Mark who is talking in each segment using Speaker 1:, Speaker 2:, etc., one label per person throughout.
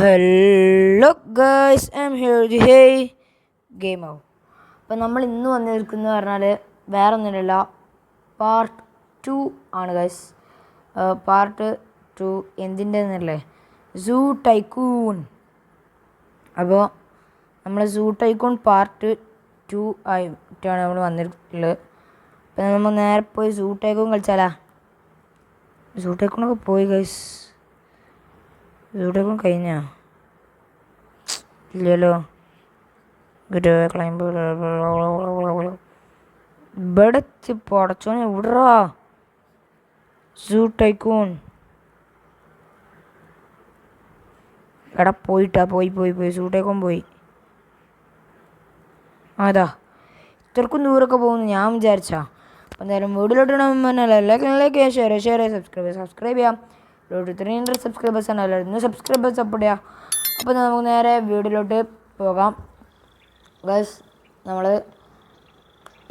Speaker 1: Hello guys, I am here the hey game ആവും. അപ്പം നമ്മൾ ഇന്ന് വന്നിരിക്കുന്നത് പറഞ്ഞാൽ വേറെ ഒന്നുമില്ല, പാർട്ട് 2 ആണ് ഗൈസ്. പാർട്ട് 2 എന്തിൻ്റെ എന്നല്ലേ, സൂ ടൈക്കൂൺ. അപ്പോൾ നമ്മൾ സൂ ടൈക്കൂൺ പാർട്ട് 2 ആയിട്ടാണ് നമ്മൾ വന്നിട്ടുള്ളത്. അപ്പം നമ്മൾ നേരെ പോയി സൂ ടൈക്കൂൺ കളിച്ചാലാ. സൂ ടൈക്കൂണൊക്കെ പോയി ഗൈസ്. സൂ കഴിഞ്ഞാ ഇല്ലല്ലോ. ക്ലൈംബ് ഇവിടെ പടച്ചോനെ വിടറാ. സൂ ടൈക്കൂൺ എടാ പോയിട്ടാ, പോയി സൂ ടൈക്കൂൺ പോയി. അതാ ഇത്രക്കും ദൂരമൊക്കെ പോകുന്നു ഞാൻ വിചാരിച്ചാ. അപ്പം എന്തായാലും വീട്ടിലോട്ട് സബ്സ്ക്രൈബ് ചെയ്യാം. 300 സബ്സ്ക്രൈബേഴ്സ് ആണ്, എല്ലാവരും സബ്സ്ക്രൈബേഴ്സ് സപ്പോർട്ട് ചെയ്യാം. അപ്പോൾ നമുക്ക് നേരെ വീഡിയോയിലോട്ട് പോകാം. ബസ് നമ്മൾ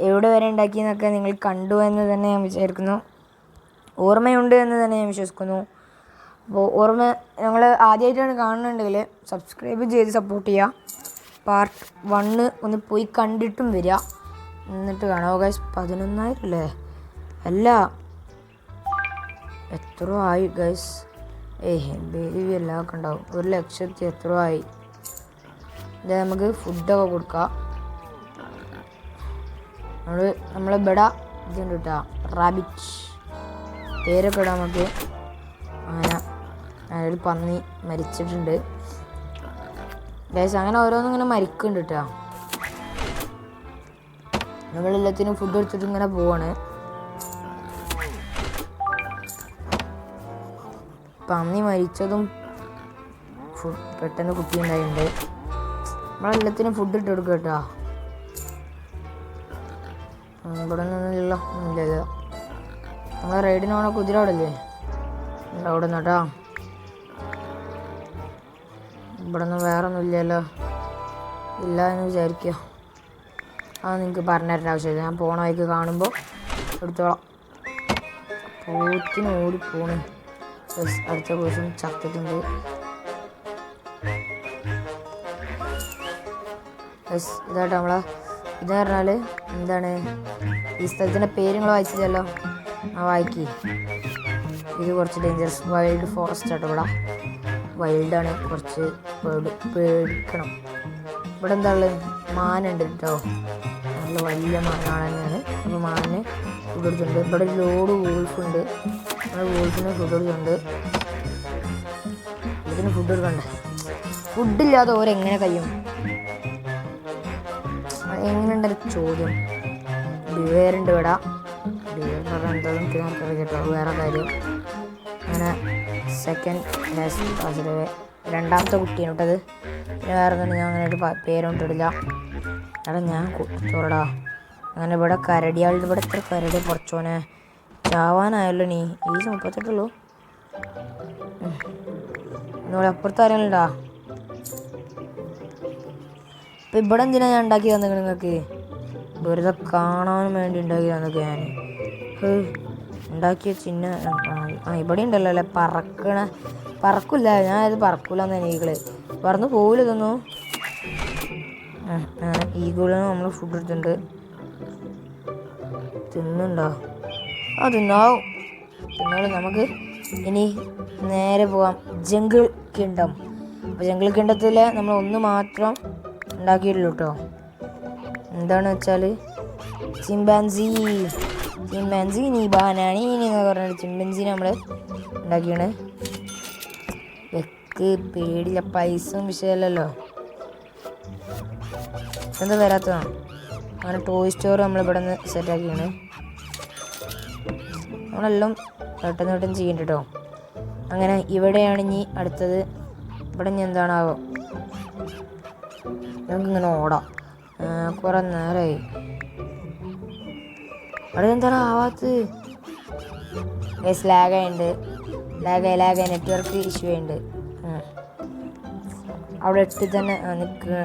Speaker 1: എവിടെ വരെ ഉണ്ടാക്കിയെന്നൊക്കെ നിങ്ങൾ കണ്ടു എന്ന് തന്നെ ഞാൻ വിചാരിക്കുന്നു, ഓർമ്മയുണ്ട് എന്ന് തന്നെ ഞാൻ വിശ്വസിക്കുന്നു. അപ്പോൾ ഞങ്ങൾ ആദ്യമായിട്ടാണ് കാണുന്നുണ്ടെങ്കിൽ സബ്സ്ക്രൈബ് ചെയ്ത് സപ്പോർട്ട് ചെയ്യുക. പാർട്ട് 1 ഒന്ന് പോയി കണ്ടിട്ടും വരിക, എന്നിട്ട് കാണാം. ഗൈസ് 11,000 അല്ലേ? അല്ല, എത്ര ആയി ഗൈസ്? ബേബി എല്ലാം ഒക്കെ ഉണ്ടാവും. 1,00,000 എത്ര ആയി? നമുക്ക് ഫുഡൊക്കെ കൊടുക്കാം. നമ്മളിവിടെ ഇതുണ്ട് കേട്ടോ, റാബിറ്റ് പേരൊക്കെ ഇടാം നമുക്ക്. അങ്ങനെ ഒരു പന്നി മരിച്ചിട്ടുണ്ട് ഗൈസ്. അങ്ങനെ ഓരോന്നും ഇങ്ങനെ മരിക്കുന്നുണ്ട് കേട്ടോ. നമ്മളെല്ലാത്തിനും ഫുഡ് എടുത്തിട്ട് ഇങ്ങനെ പോവാണ്. പന്നി മരിച്ചതും പെട്ടെന്ന് കുട്ടി ഉണ്ടായിട്ടുണ്ട്. നമ്മളെല്ലാത്തിനും ഫുഡ് ഇട്ട് കൊടുക്കുക കേട്ടോ. ഇവിടെ നിന്നില്ലല്ലോ, ഇല്ലല്ലോ. നമ്മളെ റൈഡിന് പോണ കുതിര അവിടെ അല്ലേ? അവിടെ നിന്ന് കേട്ടോ. ഇവിടെ നിന്ന് വേറെ ഒന്നും ഇല്ലല്ലോ, ഇല്ല എന്ന് വിചാരിക്കുക. അത് നിങ്ങൾക്ക് പറഞ്ഞു തരേണ്ട ആവശ്യമില്ല, ഞാൻ പോണ വഴിക്ക് കാണുമ്പോൾ എടുത്തോളാം. പോത്തിന് ഓടിപ്പോണ്. അടുത്ത ദിവസം ചത്തിട്ടുണ്ട്. ഇതായിട്ട് നമ്മളെ ഇത് പറഞ്ഞാൽ എന്താണ്, ഈ സ്ഥലത്തിൻ്റെ പേര് നിങ്ങൾ വായിച്ചതല്ലോ, ആ വായിക്കി. ഇത് കുറച്ച് ഡേഞ്ചറസ് വൈൽഡ് ഫോറസ്റ്റ് ആട്ടോ. ഇവിടെ വൈൽഡാണ്, കുറച്ച് പേടിക്കണം. ഇവിടെ എന്താ ഉള്ളത്? മാനുണ്ട് കേട്ടോ, നല്ല വലിയ മാനാണ് തന്നെയാണ്. അപ്പോൾ മാനിന് ഫുഡ് കൊടുത്തിട്ടുണ്ട്. ഇവിടെ ഒരു ലോഡ് വൂൾഫുണ്ട്, നമ്മൾ വൂൾഫിന് ഫുഡ് കൊടുക്കുന്നുണ്ട്. ഇതിന് ഫുഡ് കൊടുക്കണ്ടേ? ഫുഡില്ലാതെ ഓരെങ്ങനെ കഴിയും? എങ്ങനെയുണ്ടൊരു ചോദ്യം. ബിവേറുണ്ട് ഇവിടെ. ബിവേർ എന്ന് പറഞ്ഞാൽ എന്താണെന്ന് എനിക്ക് നമുക്കറിയാം കേട്ടോ, വേറെ കാര്യം. അങ്ങനെ സെക്കൻഡ് രണ്ടാമത്തെ കുട്ടിയാണ് കേട്ടത്. പിന്നെ വേറെ ഒന്നും ഞാൻ അങ്ങനെ ഒരു പേരൊന്നിട്ടില്ല. എടാ ഞാൻ ചോറടാ. അങ്ങനെ ഇവിടെ കരടിയാളുടെ ഇവിടെ എത്ര കരടി കുറച്ചോനെ ചാവാനായല്ലോ. നീ ഈ 38 എന്നോട് അപ്പുറത്ത് ആരെങ്കിലുണ്ടാ? ഇപ്പം ഇവിടെ എന്തിനാ ഞാൻ ഉണ്ടാക്കി തന്നത് നിങ്ങൾക്ക്? വെറുതെ കാണാനും വേണ്ടി ഉണ്ടാക്കി തന്നൊക്കെ ഞാൻ. ഉണ്ടാക്കിയ ഇവിടെ ഉണ്ടല്ലോ അല്ലേ പറക്കില്ല. ഞാൻ ഇത് പറക്കൂലെന്ന് ഈകള് പറന്ന് പോവില്ല ഇതൊന്നും. ഈഗിളിന് നമ്മൾ ഫുഡ് എടുത്തിട്ടുണ്ട്. തിന്നുണ്ടോ? ആ തിന്നാവും, തിന്നോളൂ. നമുക്ക് ഇനി നേരെ പോവാം ജംഗിൾ കിങ്ഡം. അപ്പോൾ ജംഗിൾ കിങ്ഡത്തിൽ നമ്മൾ ഒന്ന് മാത്രം ഉണ്ടാക്കിയിട്ടുള്ളൂ കേട്ടോ. എന്താണെന്ന് വെച്ചാൽ ചിമ്പാൻസി നീ ബാനാണീനി എന്ന് പറഞ്ഞിട്ട് ചിമ്പൻസിനെ നമ്മൾ ഉണ്ടാക്കിയാണ്. വെക്ക് പേടില്ല, പൈസയും വിഷയമല്ലല്ലോ. എന്താ വരാത്തതാണ്. അങ്ങനെ ടോയ് സ്റ്റോർ നമ്മളിവിടെ നിന്ന് സെറ്റാക്കിയാണ്. നമ്മളെല്ലാം പെട്ടെന്ന് ചെയ്യണ്ട കേട്ടോ. അങ്ങനെ ഇവിടെയാണ് ഇനി അടുത്തത്. ഇവിടെ ഇനി എന്താണാവോ, നമുക്കിങ്ങനെ ഓടാം. കുറേ നേരമായി. അവിടെ എന്താണ് ആവാത്തത്? ലാഗുണ്ട്, നെറ്റ്വർക്ക് ഇഷ്യൂ ഉണ്ട്. അവിടെ ഇട്ട് തന്നെ നിൽക്കുക.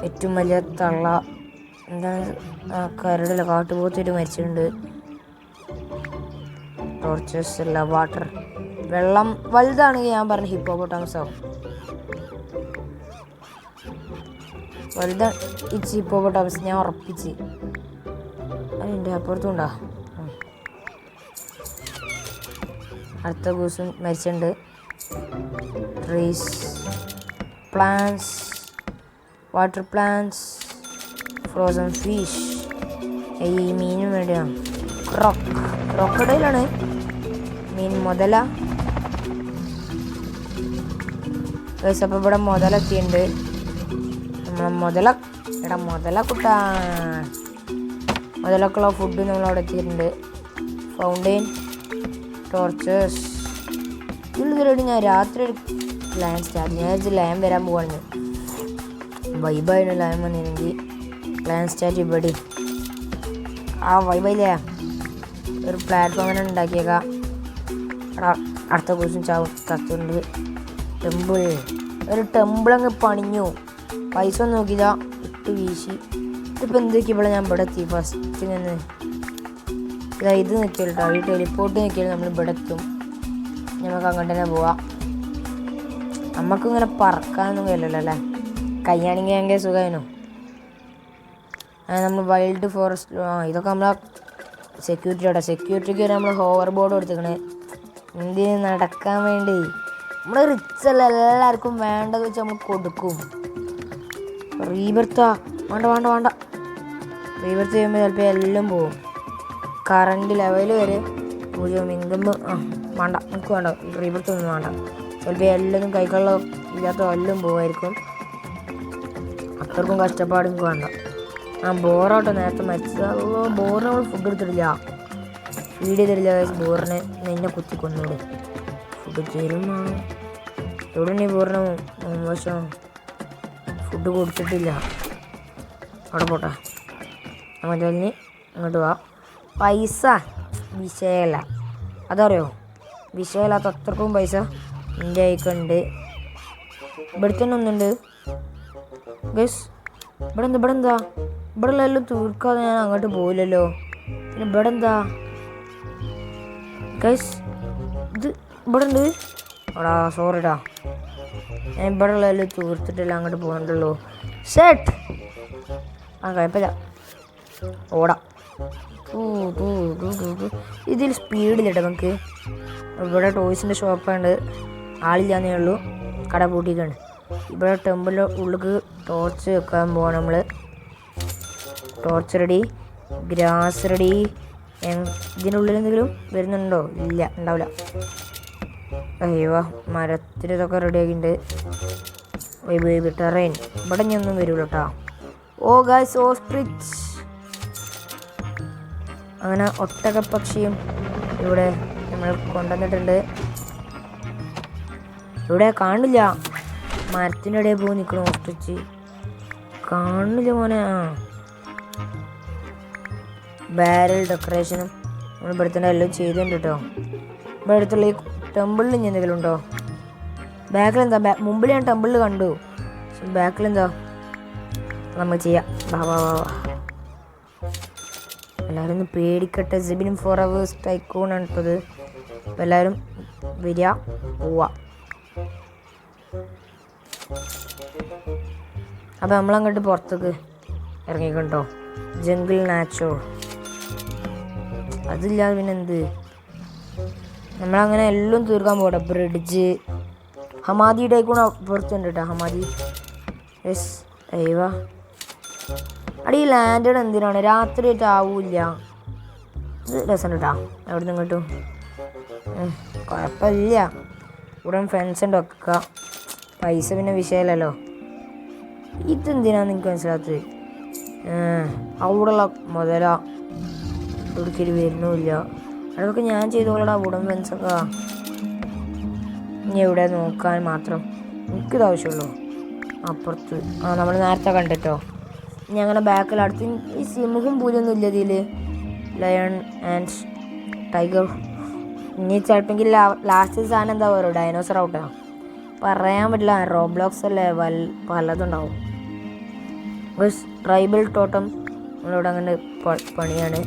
Speaker 1: ഏറ്റവും വലിയ തള്ള എന്താണ്, കരടില്ല, കാട്ടുപോത്തിട്ട് മരിച്ചിട്ടുണ്ട്. ടോർച്ചേഴ്സ് അല്ല, വാട്ടർ വെള്ളം വലുതാണെങ്കിൽ ഞാൻ പറഞ്ഞ ഹിപ്പോപ്പൊട്ടാമസ് ആവും. വലുതാണ് ഇച്ച് ഹിപ്പോപ്പൊട്ടാമസ്, ഞാൻ ഉറപ്പിച്ച്. അതിൻ്റെ അപ്പുറത്തുണ്ടാ. അടുത്ത ഗൂസും മരിച്ചിട്ടുണ്ട്. Trees, plants, water plants, frozen fish. ഈ മീനും വേണ്ടിയാണ്. ക്രോക്കഡൈലാണ് മീൻ. മുതല അപ്പോൾ ഇവിടെ മുതലെത്തിയുണ്ട്. നമ്മളെ മുതല കുട്ടാ. മുതലൊക്കെയുള്ള ഫുഡ് നമ്മളവിടെ എത്തിയിട്ടുണ്ട്. Fountain, tortures. ഇതിലൊരു ഞാൻ രാത്രി ഒരു ലയൺ സ്റ്റാർട്ട്. ഞാൻ ലയൺ വരാൻ പോവാണ്. വൈബായിരുന്നു ലയൺ വന്നിരുന്നെങ്കിൽ. ലയൺ സ്റ്റാറ്റ് ഇവിടെ ആ വൈബായില്ലേ. ഒരു പ്ലാറ്റ്ഫോമിനെ ഉണ്ടാക്കിയേക്കാം. അടുത്ത ദിവസം ചാവും കത്തുണ്ട്. ടെമ്പിൾ, ഒരു ടെമ്പിളങ്ങ് പണിഞ്ഞു. പൈസ നോക്കിയില്ല, ഇട്ട് വീശി. ഇതിപ്പോൾ എന്തൊക്കെയാണ് ഞാൻ ഇവിടെ എത്തി. ഫസ്റ്റ് നിന്ന് ഇത് നിൽക്കില്ല കേട്ടോ. ഈ ടെലിപ്പോർട്ട് നിൽക്കില്ല. നമ്മൾ ഇവിടെ എത്തും. നമുക്ക് അങ്ങോട്ട് തന്നെ പോവാം. നമുക്കിങ്ങനെ പറക്കാനൊന്നും കഴിയില്ലല്ലോ അല്ലേ. കയ്യാണെങ്കിൽ ഭയങ്കര സുഖമായിരുന്നു. നമ്മൾ വൈൽഡ് ഫോറസ്റ്റ്, ഇതൊക്കെ നമ്മളെ സെക്യൂരിറ്റിയോടെ. സെക്യൂരിറ്റിക്ക് നമ്മൾ ഹോവർ ബോർഡ് കൊടുത്തിരിക്കണേ. എന്തിന് നടക്കാൻ വേണ്ടി. നമ്മൾ റിച്ചല്ല, എല്ലാവർക്കും വേണ്ടത് വെച്ച് നമ്മൾ കൊടുക്കും. റീബർത്താ വേണ്ട. റീബർത്ത് ചെയ്യുമ്പോൾ ചിലപ്പോൾ എല്ലാം പോവും. കറണ്ട് ലെവൽ വരെ പൂജ്യം. ഇൻകം വേണ്ട, നമുക്ക് വേണ്ട. റീബർത്ത് ഒന്നും വേണ്ട. ചിലപ്പോൾ എല്ലാം കൈക്കുള്ള ഇല്ലാത്ത എല്ലാം പോവായിരിക്കും. അത്രക്കും കഷ്ടപ്പാട് എനിക്ക് വേണ്ട. ബോറാട്ടോ നേരത്തെ മരിച്ചത്. ബോറിന് നമ്മൾ ഫുഡ് എടുത്തിട്ടില്ല, ഫീഡ് ചെയ്തിട്ടില്ല. ബോറിനെ നിന്നെ കുത്തി കൊന്നോട്. ഫുഡ് തരുമാണ് എവിടെ നീ ബോറിന് മോശം ഫുഡ് കൊടുത്തിട്ടില്ല. അവിടെ പോട്ടെ. നമുക്ക് തന്നെ ഇങ്ങോട്ട് പോവാം. പൈസ വിഷയമല്ല, അതറിയോ. വിഷയമില്ലാത്ത അത്രക്കും പൈസ എൻ്റെ കയ്യിലുണ്ട്. ഇവിടെ തന്നെ ഒന്നുണ്ട് ഗസ്. ഇവിടെ എന്താ ഇവിടെ എല്ലാം തീർക്കാതെ ഞാൻ അങ്ങോട്ട് പോയില്ലല്ലോ. പിന്നെ ഇവിടെ എന്താ ഗസ്? ഇത് ഇവിടെ ഉണ്ട്. എടാ സോറിടാ, ഞാൻ ഇവിടെ ഉള്ളതെല്ലാം തീർത്തിട്ടില്ല, അങ്ങോട്ട് പോകണ്ടല്ലോ. ഷെട്ട് കുഴപ്പമില്ല, ഓടാം. ഇതിൽ സ്പീഡിലിട്ടോ നമുക്ക്. ഇവിടെ ടോയ്സിൻ്റെ ഷോപ്പുണ്ട്, ആളില്ലാന്നേ ഉള്ളൂ. കട പൂട്ടിക്കാണ്. ഇവിടെ ടെമ്പിളിൻ്റെ ഉള്ളിലേക്ക് ടോർച്ച് വെക്കാൻ പോവാണ് നമ്മൾ. Torch ready, grass ready. ഇതിനുള്ളിൽ എന്തെങ്കിലും വരുന്നുണ്ടോ? ഇല്ല, ഉണ്ടാവില്ല. അയ്യോ, മരത്തിന് ഇതൊക്കെ റെഡി ആക്കിയിട്ടുണ്ട്. ടെറൈൻ ഇവിടെ ഒന്നും വരില്ല കേട്ടോ. ഓ ഗൈസ്, ഓസ്ട്രിച്ച്. അങ്ങനെ ഒട്ടകപ്പക്ഷിയും ഇവിടെ നമ്മൾ കൊണ്ടുവന്നിട്ടുണ്ട്. ഇവിടെ കാണില്ല, മരത്തിൻ്റെ ഇടയിൽ പോയി നിൽക്കണം. ഓസ്ട്രിച്ച് കാണില്ല മോനെ. ബാരൽ ഡെക്കറേഷനും നമ്മൾ ഇവിടെ തന്നെ എല്ലാം ചെയ്തിട്ടുണ്ട് കേട്ടോ. ഇവിടെ അടുത്തുള്ള ഈ ടെമ്പിളിൽ ഇനി എന്തെങ്കിലും ഉണ്ടോ? ബാക്കിലെന്താ? മുമ്പിൽ ഞാൻ ടെമ്പിളിൽ കണ്ടു, ബാക്കിലെന്താ? നമ്മൾ ചെയ്യാം. വാ വാ വാ വാ, എല്ലാവരും ഒന്ന് പേടിക്കട്ടെ. സിബിനും ഫോർ അവേഴ്സ് ടൈക്കൂൺ ആണ് ഇട്ടത്. അപ്പം എല്ലാവരും വരിക, പോവാ. അപ്പം നമ്മളങ്ങോട്ട് പുറത്തേക്ക് ഇറങ്ങിക്കണ്ടോ. ജംഗിൾ നാച്ചോ, അതില്ലാതെ പിന്നെ എന്ത്. നമ്മളങ്ങനെ എല്ലാം തീർക്കാൻ പോകട്ടെ. ബ്രിഡ്ജ്, ഹമാദി ടൈക്കൂൺ പുറത്തുണ്ട് കേട്ടോ. ഹമാദി യെസ്. അയ്യവാ, അടി ലാൻഡഡ് എന്തിനാണ്? രാത്രി ആയിട്ട് ആവൂല്ല. ഇത് രസം കേട്ടോ. എവിടെ നിന്ന് കിട്ടും? കുഴപ്പമില്ല. ഇവിടെ ഫ്രണ്ട്സ് ഉണ്ട് ഒക്കെ. പൈസ പിന്നെ വിഷയമല്ലല്ലോ. ഇതെന്തിനാന്ന് എനിക്ക് മനസ്സിലാത്തത്. അവിടെയുള്ള മുതല ഒരിക്കലും വരുന്നുമില്ല. അതൊക്കെ ഞാൻ ചെയ്തോളടാ. വുഡൻ ഫ്രണ്ട്സൊക്കെ ഇനി എവിടെ നോക്കാൻ മാത്രം എനിക്കിത് ആവശ്യമുള്ളൂ. അപ്പുറത്ത് നമ്മൾ നേരത്തെ കണ്ടിട്ടോ. ഇനി അങ്ങനെ ബാക്കിൽ അടുത്ത് ഈ സിംഹം പൂരൊന്നും ഇല്ല ഇതിൽ. Lion and tiger. ഇനി ചിലപ്പോൾ ലാസ്റ്റ് സാധനം എന്താ പറയുക? ഡൈനോസർ ഔട്ടാ. പറയാൻ പറ്റില്ല. റോബ്ലോക്സ് അല്ലേ, പലതുണ്ടാവും. ട്രൈബൽ ടോട്ടം നമ്മളിവിടെ അങ്ങനെ പണിയാണ്.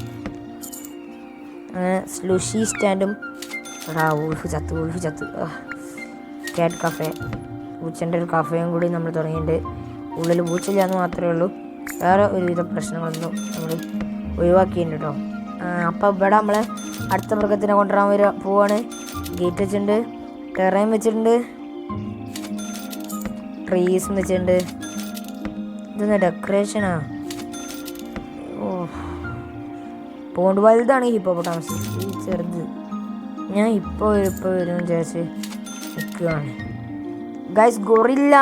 Speaker 1: അങ്ങനെ സ്ലുഷി സ്റ്റാൻഡും എടാ വൂൾഫ് ചത്ത് ക്യാറ്റ് കഫേ, പൂച്ചൻ്റെ ഒരു കഫേയും കൂടി നമ്മൾ തുടങ്ങിയിട്ടുണ്ട്. ഉള്ളിൽ പൂച്ചയില്ലാന്ന് മാത്രമേ ഉള്ളൂ, വേറെ ഒരുവിധ പ്രശ്നങ്ങളൊന്നും നമ്മൾ ഒഴിവാക്കിയിട്ടുണ്ട് കേട്ടോ. അപ്പോൾ ഇവിടെ നമ്മൾ അടുത്ത മൃഗത്തിനെ കൊണ്ടുവരാൻ പോവാണ്. ഗേറ്റ് വെച്ചിട്ടുണ്ട്, ടെറൈൻ വെച്ചിട്ടുണ്ട്, ട്രീസും വെച്ചിട്ടുണ്ട്. ഇതെന്താ ഡെക്കറേഷനാ? ഓ പോണ്ട് വലുതാണ് ഹിപ്പോപ്പൊട്ടാമസ്, ഈ ചെറുത് ഞാൻ ഇപ്പോൾ വരും വിചാരിച്ച് നിൽക്കുകയാണ്. ഗൈസ് ഗൊറില്ല,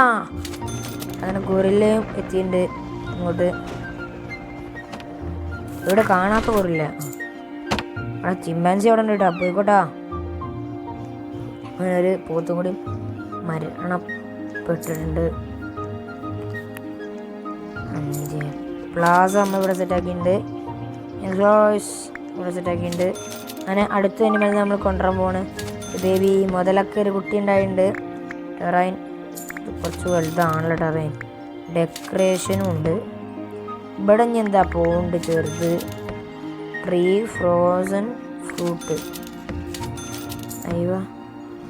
Speaker 1: അങ്ങനെ ഗൊറില്ലയും എത്തിയിട്ടുണ്ട് ഇങ്ങോട്ട്. ഇവിടെ കാണാത്ത ഗൊറില്ല, അവിടെ ചിമ്പാൻസി അവിടെ ഉണ്ട് കേട്ടോ, പോയിക്കോട്ടാ. അങ്ങനെ ഒരു പോത്തും കൂടി മരണപ്പെട്ടിട്ടുണ്ട്. 5 പ്ലാസ നമ്മളിവിടെ സെറ്റാക്കിയിട്ടുണ്ട്, ഇവിടെ സെറ്റാക്കിയിട്ടുണ്ട്. അങ്ങനെ അടുത്ത അനിമൽ നമ്മൾ കൊണ്ടുവരാൻ പോവാണ്. ബേബി മുതലൊക്കെ ഒരു കുട്ടി ഉണ്ടായിട്ടുണ്ട്. ടെറൈൻ കുറച്ച് വലുതാണല്ലോ ടെറൈൻ. ഡെക്കറേഷനും ഉണ്ട്. ഇവിടെ ഇനി എന്താ പോണ്ട് ചെറുത്, ട്രീ, ഫ്രോസൺ ഫ്രൂട്ട്. അയ്യോ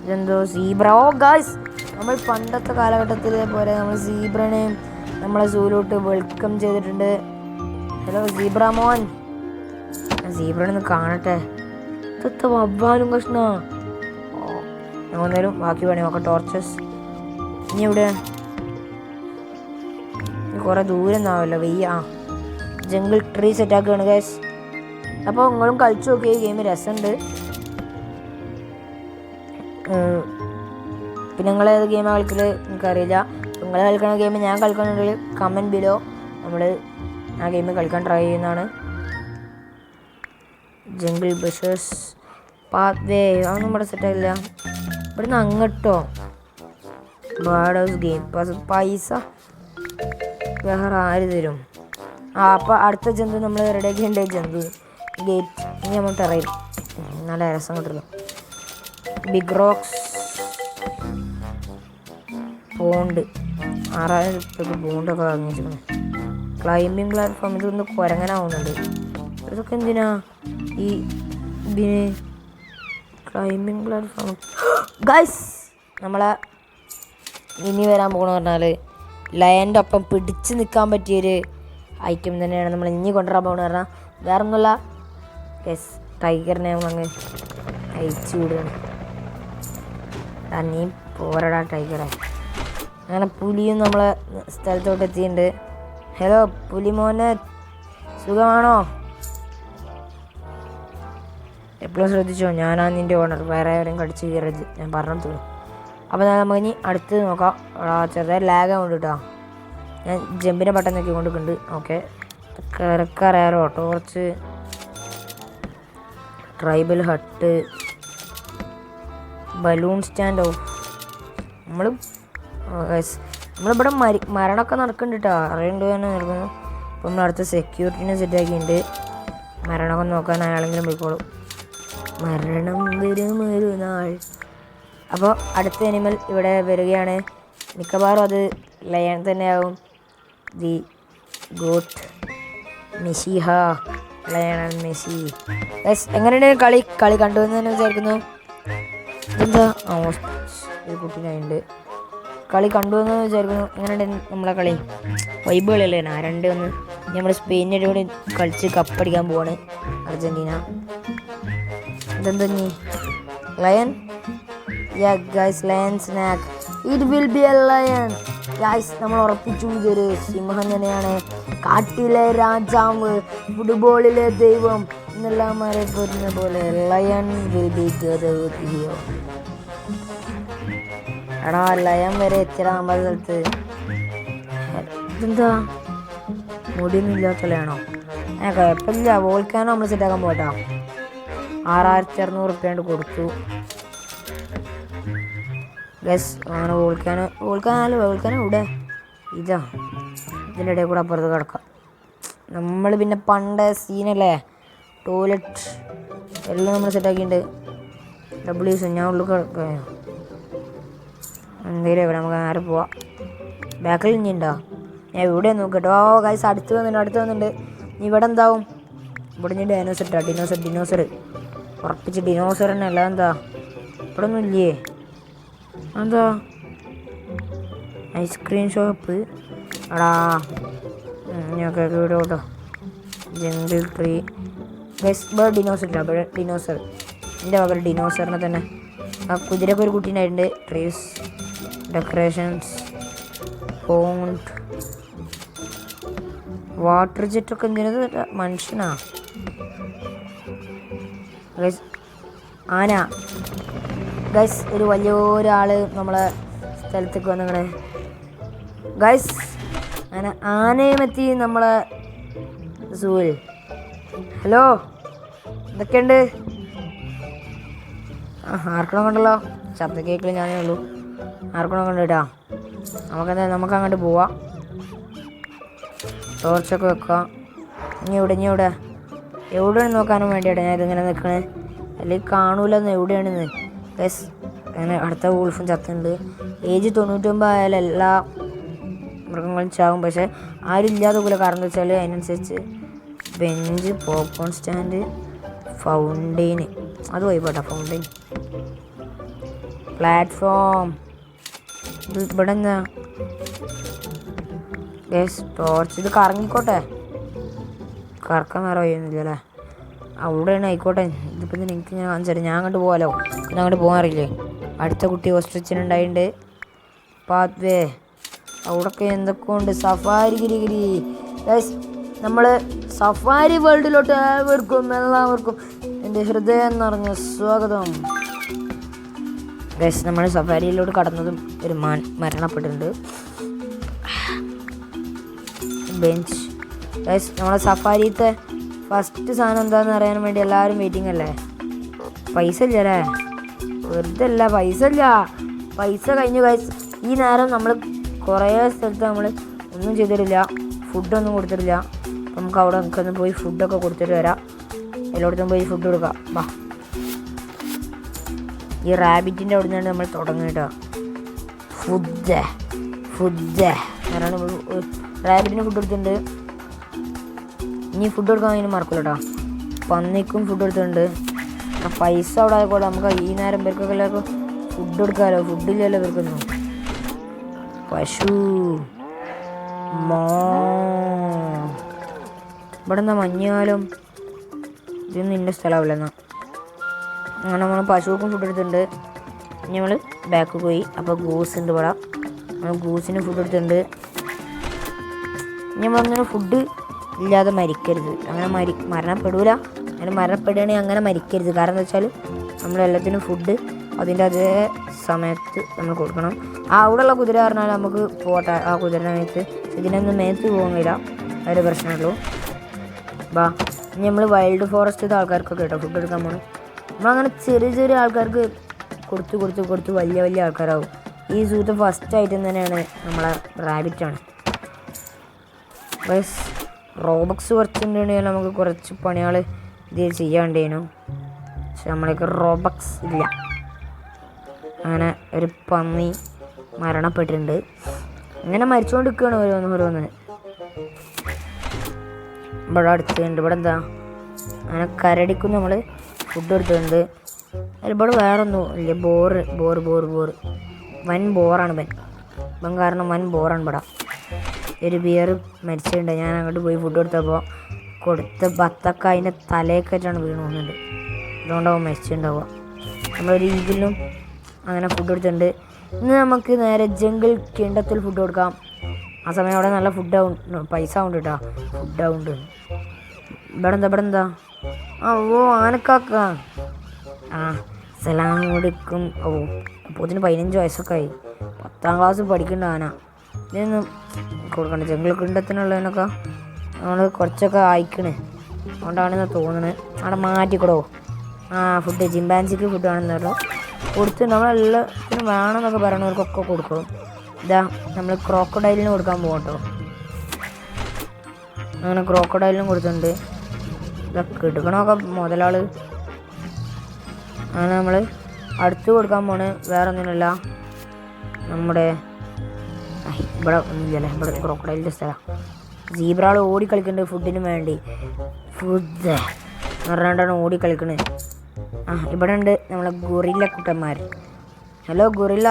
Speaker 1: ഇതെന്തോ സീബ്ര. ഓ ഗായ്സ്, നമ്മൾ പണ്ടത്തെ കാലഘട്ടത്തിലെ പോലെ നമ്മൾ സീബ്രനെയും നമ്മളെ സൂലോട്ട് വെൽക്കം ചെയ്തിട്ടുണ്ട്. ഹലോ സീബ്ര മോൻ, സീബ്രനൊന്ന് കാണട്ടെ. ഇതൊക്കെ വവ്വാലും കഷ്ണ. ഞാൻ ഒന്നേലും ബാക്കി പണി നോക്കാം. ടോർച്ചസ് ഇനി എവിടെ? കുറേ ദൂരം ഒന്നാവല്ലോ വെയ്യ. ജംഗിൾ ട്രീ സെറ്റാക്കുകയാണ് ഗൈസ്. അപ്പോൾ നിങ്ങളും കളിച്ചു നോക്കിയ ഈ ഗെയിം രസമുണ്ട്. പിന്നെ നിങ്ങളേത് ഗെയിമാണ് കളിക്കൽ എനിക്കറിയില്ല. നിങ്ങൾ കളിക്കുന്ന ഗെയിം ഞാൻ കളിക്കുന്നുണ്ടെങ്കിൽ കമൻറ്റ് ബിലോ, നമ്മൾ ആ ഗെയിം കളിക്കാൻ ട്രൈ ചെയ്യുന്നതാണ്. ജംഗിൾ ബഷേഴ്സ് പാത്ത് വേ അതൊന്നും ഇവിടെ സെറ്റായില്ല. ഇവിടുന്ന് അങ്ങോട്ടോ ബേർഡ് ഹൗസ് ഗെയിം പൈസ വേറെ ആര് തരും? അപ്പോൾ അടുത്ത ജന്തു നമ്മൾ റെഡിയാക്കിയുണ്ട്. ജന്തു ഗേറ്റ് ഇനി നമ്മൾ ടെറൈൻ നല്ല രസം കിട്ടുള്ളൂ. ബിഗ് റോക്സ് പോണ്ട് 6000 രൂപയ്ക്ക് പോണ്ടൊക്കെ വാങ്ങിച്ചിട്ടുണ്ട്. ക്ലൈമ്പിംഗ് പ്ലാറ്റ്ഫോം ഇതൊന്ന് കുരങ്ങനാവുന്നുണ്ട്. ഇതൊക്കെ എന്തിനാ ഈ ഇതിന് ക്ലൈമ്പിംഗ് പ്ലാറ്റ്ഫോം? ഗൈസ് നമ്മളെ ഇനി വരാൻ പോകണമെന്ന് പറഞ്ഞാൽ ലയൻ്റെ ഒപ്പം പിടിച്ച് നിൽക്കാൻ പറ്റിയൊരു ഐറ്റം തന്നെയാണ് നമ്മൾ ഇനി കൊണ്ടുവരാൻ പോകണമെന്ന് പറഞ്ഞാൽ. വേറെ ഒന്നുമില്ല യെസ്, ടൈഗറിനെ അങ്ങ് അയച്ചു വിടുകയാണ്. നീ പോരടാ ടൈഗറെ. അങ്ങനെ പുലിയും നമ്മളെ സ്ഥലത്തോട്ട് എത്തിയിട്ടുണ്ട്. ഹലോ പുലിമോനെ, സുഖമാണോ? എപ്പോഴും ശ്രദ്ധിച്ചോ, ഞാനാ നിൻ്റെ ഓണർ, വേറെ ആരെയും കടിച്ച് കയറരുത്, ഞാൻ പറഞ്ഞിട്ടുള്ളൂ. അപ്പോൾ നമുക്ക് ഇനി അടുത്ത് നോക്കാം. ചെറുതായി ലാഗ് ആവുന്നുണ്ട് കേട്ടോ. ഞാൻ ജമ്പിനെ ബട്ടൺ നോക്കി കൊണ്ടിട്ടുണ്ട്. ഓക്കെ, കിറക്കറിയാറോ torch, tribal hut, balloon stand. Off നമ്മളിവിടെ മരണമൊക്കെ നടക്കുന്നുണ്ട് കേട്ടോ, അറിയണ്ട് തന്നെ നടക്കുന്നു. അപ്പോൾ നമ്മൾ അടുത്ത സെക്യൂരിറ്റീനെ സെറ്റാക്കിയിട്ടുണ്ട്. മരണമൊക്കെ നോക്കാൻ അയാളെങ്കിലും പോയിക്കോളും, മരണം വരും ഒരു നാൾ. അപ്പോൾ അടുത്ത അനിമൽ ഇവിടെ വരികയാണ്. മിക്കവാറും അത് ലയൺ തന്നെയാവും. The GOAT Messiah, Lionel Messi. എങ്ങനെയാണ് കളി കണ്ടുവെന്ന് തന്നെ വിചാരിക്കുന്നു. എന്താ ഒരു കുട്ടീനായിട്ടുണ്ട്. കളി കണ്ടുവെന്ന് വിചാരിക്കുന്നു. എങ്ങനെയുണ്ട് നമ്മളെ കളി? വൈബ് കളിയല്ലേ? 2-1 നമ്മൾ സ്പെയിനിൻ്റെ കൂടെ കളിച്ച് കപ്പടിക്കാൻ പോവാണ് അർജൻറ്റീന. ഇതെന്താ നീ lion? Yeah guys, lion snack. It will be A lion guys. നമ്മൾ ഉറപ്പിച്ചു, ഇതൊരു സിംഹം തന്നെയാണ്. കാട്ടിലെ രാജാവ്, ഫുട്ബോളിലെ ദൈവം എന്നെല്ലാം അറിയപ്പെടുന്ന പോലെ ലയൺ വിൽ ബി ഹിയോ. എടാ ലയൺ വരെ എത്തിയടാ നമ്മുടെ സ്ഥലത്ത്. ഇതെന്താ മുടിയൊന്നും ഇല്ലാത്തല്ലാണോ? കുഴപ്പമില്ല, വോൾക്കാനോ നമ്മൾ സെറ്റാക്കാൻ പോട്ടാ. 6600 റുപ്യാണ്ട് കൊടുത്തു ഗസ്. അങ്ങനെ വോൾക്കാനോ ഇവിടെ ഇതാ, ഇതിൻ്റെ ഇടയിൽ കൂടെ അപ്പുറത്ത് കിടക്കാം. നമ്മൾ പിന്നെ പണ്ട് സീനല്ലേ, ടോയ്ലറ്റ് എല്ലാം നമ്മൾ സെറ്റാക്കിയിട്ടുണ്ട്. WC ഞാൻ ഉള്ളിൽ കിടക്കാം. എന്തെങ്കിലും ഇവിടെ നമുക്ക് നേരെ പോവാം. ബാക്കിൽ ഇനി ഉണ്ടോ? ഞാൻ ഇവിടെ നോക്കട്ടോ. ഗൈസ് അടുത്ത് വന്നിട്ടുണ്ട്. ഇവിടെ എന്താവും? ഇവിടെ ഞാൻ ഡൈനോസർ ഉറപ്പിച്ച് ഡിനോസർ തന്നെ അല്ല. എന്താ ഇവിടെ ഒന്നും ഇല്ലേ? എന്താ ഐസ്ക്രീം ഷോപ്പ്? എടാ ഞങ്ങൾക്ക് ഇവിടെ കേട്ടോ. ജംഗിൾ ട്രീ ഇവിടെ ഡിനോസർ ഇല്ല. ഇവിടെ ഡിനോസർ എൻ്റെ പകരം ഡിനോസറിനെ തന്നെ. ആ കുതിരക്ക് ഒരു കുട്ടീനായിട്ടുണ്ട്. ട്രീസ് ഡെക്കറേഷൻസ് പോണ്ട് വാട്ടർ ജെറ്റൊക്കെ എന്തിനത്? മനുഷ്യനാ ഗൈസ്? ആന ഗൈസ്. ഒരു വലിയൊരാൾ നമ്മളെ സ്ഥലത്തേക്ക് വന്നിങ്ങനെ ഗൈസ്. ആനയും എത്തി നമ്മളെ സൂവിൽ. ഹലോ എന്തൊക്കെയുണ്ട്? ആർക്കണം കണ്ടല്ലോ. ശബ്ദ കേക്കിൽ ഞാനേ ഉള്ളൂ. ആർക്കണം കണ്ടു കേട്ടാ. നമുക്ക് അങ്ങോട്ട് പോവാം. ടോർച്ചൊക്കെ വെക്കാം. ഇനി എവിടെയാണ് നോക്കാനും വേണ്ടിയിട്ടാണ് ഞാൻ ഇതിങ്ങനെ നിൽക്കണേ. അല്ലെങ്കിൽ കാണൂലെന്ന് എവിടെയാണെന്ന്. ഗൈസ് അങ്ങനെ അടുത്ത വൂൾഫും ചത്തുണ്ട്. ഏജ് 99 ആയാലും എല്ലാ മൃഗങ്ങളും ചാവും. പക്ഷെ ആരും ഇല്ലാതെ പോലെ. കാരണം എന്താ വെച്ചാൽ അതിനനുസരിച്ച് ബെഞ്ച്, പോപ്കോൺ സ്റ്റാൻഡ്, ഫൗണ്ടെയിന് അത് പോയിപ്പോട്ടെ. Fountain platform. ഇത് ഇവിടെ എന്താ ഗൈസ്? ടോർച്ച്. ഇത് കറങ്ങിക്കോട്ടെ. കറക്കാൻ വേറെ വഴിയൊന്നുമില്ല അല്ലേ? അവിടെയാണ്. ആയിക്കോട്ടെ. ഇതിപ്പോൾ എനിക്ക് ഞാൻ കാണിച്ചു. ഞാൻ അങ്ങോട്ട് പോകാമല്ലോ. പിന്നെ അങ്ങോട്ട് പോകാൻ അറിയില്ലേ? അടുത്ത കുട്ടി ഓസ്ട്രിച്ചിനുണ്ടായിട്ടുണ്ട്. പാത്വേ അവിടെയൊക്കെ എന്തൊക്കെ ഉണ്ട്. സഫാരി ഗിരിഗിരി ഗൈസ്. നമ്മൾ സഫാരി വേൾഡിലോട്ട് എല്ലാവർക്കും എൻ്റെ ഹൃദയം നിറഞ്ഞ സ്വാഗതം. ഗൈസ് നമ്മൾ സഫാരിയിലോട്ട് കടന്നതും ഒരു മരണപ്പെട്ടിട്ടുണ്ട്. Bench guys. നമ്മളെ സഫാരിത്തെ ഫസ്റ്റ് സാധനം എന്താണെന്ന് അറിയാൻ വേണ്ടി എല്ലാവരും വെയിറ്റിംഗ് അല്ലേ? പൈസ ഇല്ല അല്ലേ? വെറുതെ അല്ല, പൈസ ഇല്ല. പൈസ കഴിഞ്ഞു ഗൈസ്. ഈ നേരം നമ്മൾ കുറേ സ്ഥലത്ത് നമ്മൾ ഒന്നും ചെയ്തിട്ടില്ല. ഫുഡൊന്നും കൊടുത്തിട്ടില്ല. നമുക്ക് അവിടെ നമുക്കൊന്ന് പോയി ഫുഡൊക്കെ കൊടുത്തിട്ട് വരാം. എല്ലായിടത്തും പോയി ഫുഡ് കൊടുക്കാം. വാ. ഈ റാബിറ്റിൻ്റെ അവിടെ നിന്നാണ് നമ്മൾ തുടങ്ങിയിട്ടോ. ഫുഡ് കാരണം റാബിറ്റിന് ഫുഡ് കൊടുത്തിട്ടുണ്ട്. ഇനി ഫുഡ് കൊടുക്കാൻ അതിന് മറക്കില്ല കേട്ടോ. പന്നിക്കും ഫുഡ് കൊടുത്തിട്ടുണ്ട്. പൈസ അവിടെ ആയിക്കോട്ടെ. നമുക്ക് ഈ നേരം പേർക്കൊക്കെ ഫുഡ് കൊടുക്കാമല്ലോ. ഫുഡില്ലല്ലോ പേർക്കൊന്നും. പശു ഇവിടെ എന്താ മഞ്ഞുകാലം? ഇതൊന്നും ഇന്ന സ്ഥലമാവില്ല. എന്നാൽ അങ്ങനെ നമ്മൾ പശുക്കും ഫുഡ് എടുത്തിട്ടുണ്ട്. ഇനി നമ്മൾ ബാക്ക് പോയി. അപ്പോൾ ഗൂസ് ഉണ്ട് ഇവിടെ. നമ്മൾ ഗൂസിന് ഫുഡ് എടുത്തിട്ടുണ്ട്. ഇനി നമ്മളങ്ങനെ ഫുഡ് ഇല്ലാതെ മരിക്കരുത്. അങ്ങനെ മരണപ്പെടൂല. അങ്ങനെ മരണപ്പെടുകയാണെങ്കിൽ അങ്ങനെ മരിക്കരുത്. കാരണം എന്താ വെച്ചാൽ നമ്മളെല്ലാത്തിനും ഫുഡ് അതിൻ്റെ അതേ സമയത്ത് നമ്മൾ കൊടുക്കണം. അവിടെയുള്ള കുതിര പറഞ്ഞാൽ നമുക്ക് പോട്ടെ. ആ കുതിരയുടെ മേത്ത് ഇതിനൊന്നും മേത്ത് പോകുന്നില്ല. അതൊരു പ്രശ്നമുള്ളൂ. ബാ. ഇനി നമ്മൾ വൈൽഡ് ഫോറസ്റ്റ് ആൾക്കാർക്കൊക്കെ കേട്ടോ ഫുഡ് എടുക്കാൻ പോകണം. നമ്മളങ്ങനെ ചെറിയ ആൾക്കാർക്ക് കൊടുത്ത് വലിയ ആൾക്കാരാകും. ഈ സൂത്ത് ഫസ്റ്റ് ഐറ്റം തന്നെയാണ് നമ്മളെ റാബിറ്റാണ്. ബസ് റോബക്സ് കുറച്ചുണ്ടെങ്കിൽ നമുക്ക് കുറച്ച് പണികൾ ഇത് ചെയ്യാണ്ടേനു. പക്ഷെ നമ്മളേക്ക് റോബക്സ് ഇല്ല. അങ്ങനെ ഒരു പന്നി മരണപ്പെട്ടിട്ടുണ്ട്. ഇങ്ങനെ മരിച്ചുകൊണ്ടിരിക്കുകയാണ് ഓരോന്ന്. ഇവിടെ അടുത്തുണ്ട്. ഇവിടെ എന്താ അങ്ങനെ കരടിക്കും നമ്മൾ ഫുഡ് കൊടുത്തിട്ടുണ്ട്. ഇവിടെ വേറെ ഒന്നും ഇല്ല. ബോർ വൻ ബോറാണ് ഇവൻ കാരണം വൻ ബോറാണ് ഇവിടെ. ഒരു ബിയർ മരിച്ചിട്ടുണ്ട്. ഞാൻ അങ്ങോട്ട് പോയി ഫുഡ് കൊടുത്തപ്പോൾ കൊടുത്ത ബത്തക്ക അതിൻ്റെ തലയൊക്കെ വെച്ചാണ് വീണ് പോകുന്നുണ്ട്. അതുകൊണ്ടാവും മരിച്ചിട്ടുണ്ടാവുക. നമ്മളൊരു ഈഗിലും അങ്ങനെ ഫുഡ് കൊടുത്തിട്ടുണ്ട്. ഇന്ന് നമുക്ക് നേരെ ജംഗിൾ കിണ്ടത്തിൽ ഫുഡ് കൊടുക്കാം. ആ സമയം അവിടെ നല്ല പൈസ ഉണ്ട് കേട്ടോ. ഫുഡ് ആവുന്നുണ്ട്. ഇവിടെ എന്താ ആനക്കാക്ക. സലാം കൊടുക്കും. അപ്പോൾ ഇതിന് 15 വയസ്സൊക്കെ ആയി. 10ാം ക്ലാസ് പഠിക്കേണ്ട ആന. ഇതൊന്നും കൊടുക്കണ്ട. ജംഗിൾ കിണ്ടത്തിനുള്ളതിനൊക്കെ നമ്മൾ കുറച്ചൊക്കെ അയക്കണേ. അതുകൊണ്ടാണെന്ന് തോന്നുന്നത്. അവിടെ മാറ്റിക്കൂടോ. ഫുഡ് ചിമ്പാൻസിക്ക് ഫുഡ് വേണമെന്ന് പറഞ്ഞു കൊടുത്ത് നമ്മളെല്ലാത്തിനും വേണമെന്നൊക്കെ പറയണവർക്കൊക്കെ കൊടുക്കും. ഇതാ നമ്മൾ ക്രോക്കഡൈലിന് കൊടുക്കാൻ പോകട്ടോ. അങ്ങനെ ക്രോക്കഡൈലിനും കൊടുത്തിട്ടുണ്ട്. ഇതൊക്കെ എടുക്കണമൊക്കെ മുതലാൾ. അങ്ങനെ നമ്മൾ അടുത്ത് കൊടുക്കാൻ പോണ്. വേറെ ഒന്നിനല്ല. നമ്മുടെ ഇവിടെ ഒന്നുമില്ലല്ലേ. ഇവിടെ ക്രോക്കഡൈലിൻ്റെ സ്ഥലം. സീബ്രാൾ ഓടിക്കളിക്കുന്നുണ്ട് ഫുഡിന് വേണ്ടി. ഫുഡ് പറഞ്ഞാണ്ടാണ് ഓടിക്കളിക്കണത്. ഇവിടെ ഉണ്ട് നമ്മളെ ഗൊറില്ല കുട്ടന്മാർ. Hello gorilla.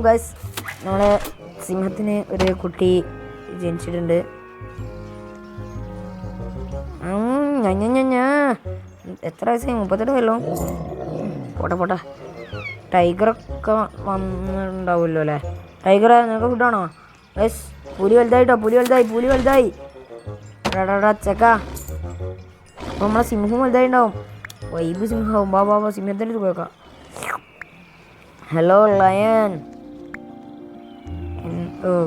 Speaker 1: ഗൈസ് നമ്മളെ സിംഹത്തിന് ഒരു കുട്ടി ജനിച്ചിട്ടുണ്ട്. എത്ര വയസ്സായി? 38 കൊല്ലോ. പോട്ടെ. ടൈഗറൊക്കെ വന്നിട്ടുണ്ടാവുമല്ലോ അല്ലേ? ടൈഗർ നിനക്ക് ഫുഡാണോ? ഗൈസ് പുലി വലുതായി ചെക്ക. അപ്പോൾ നമ്മളെ സിംഹം വലുതായി ഉണ്ടാവും. വൈബ് സിംഹവും. ബാബാ സിംഹത്തിൻ്റെ അടുത്ത് പോയേക്കാം. Hello lion.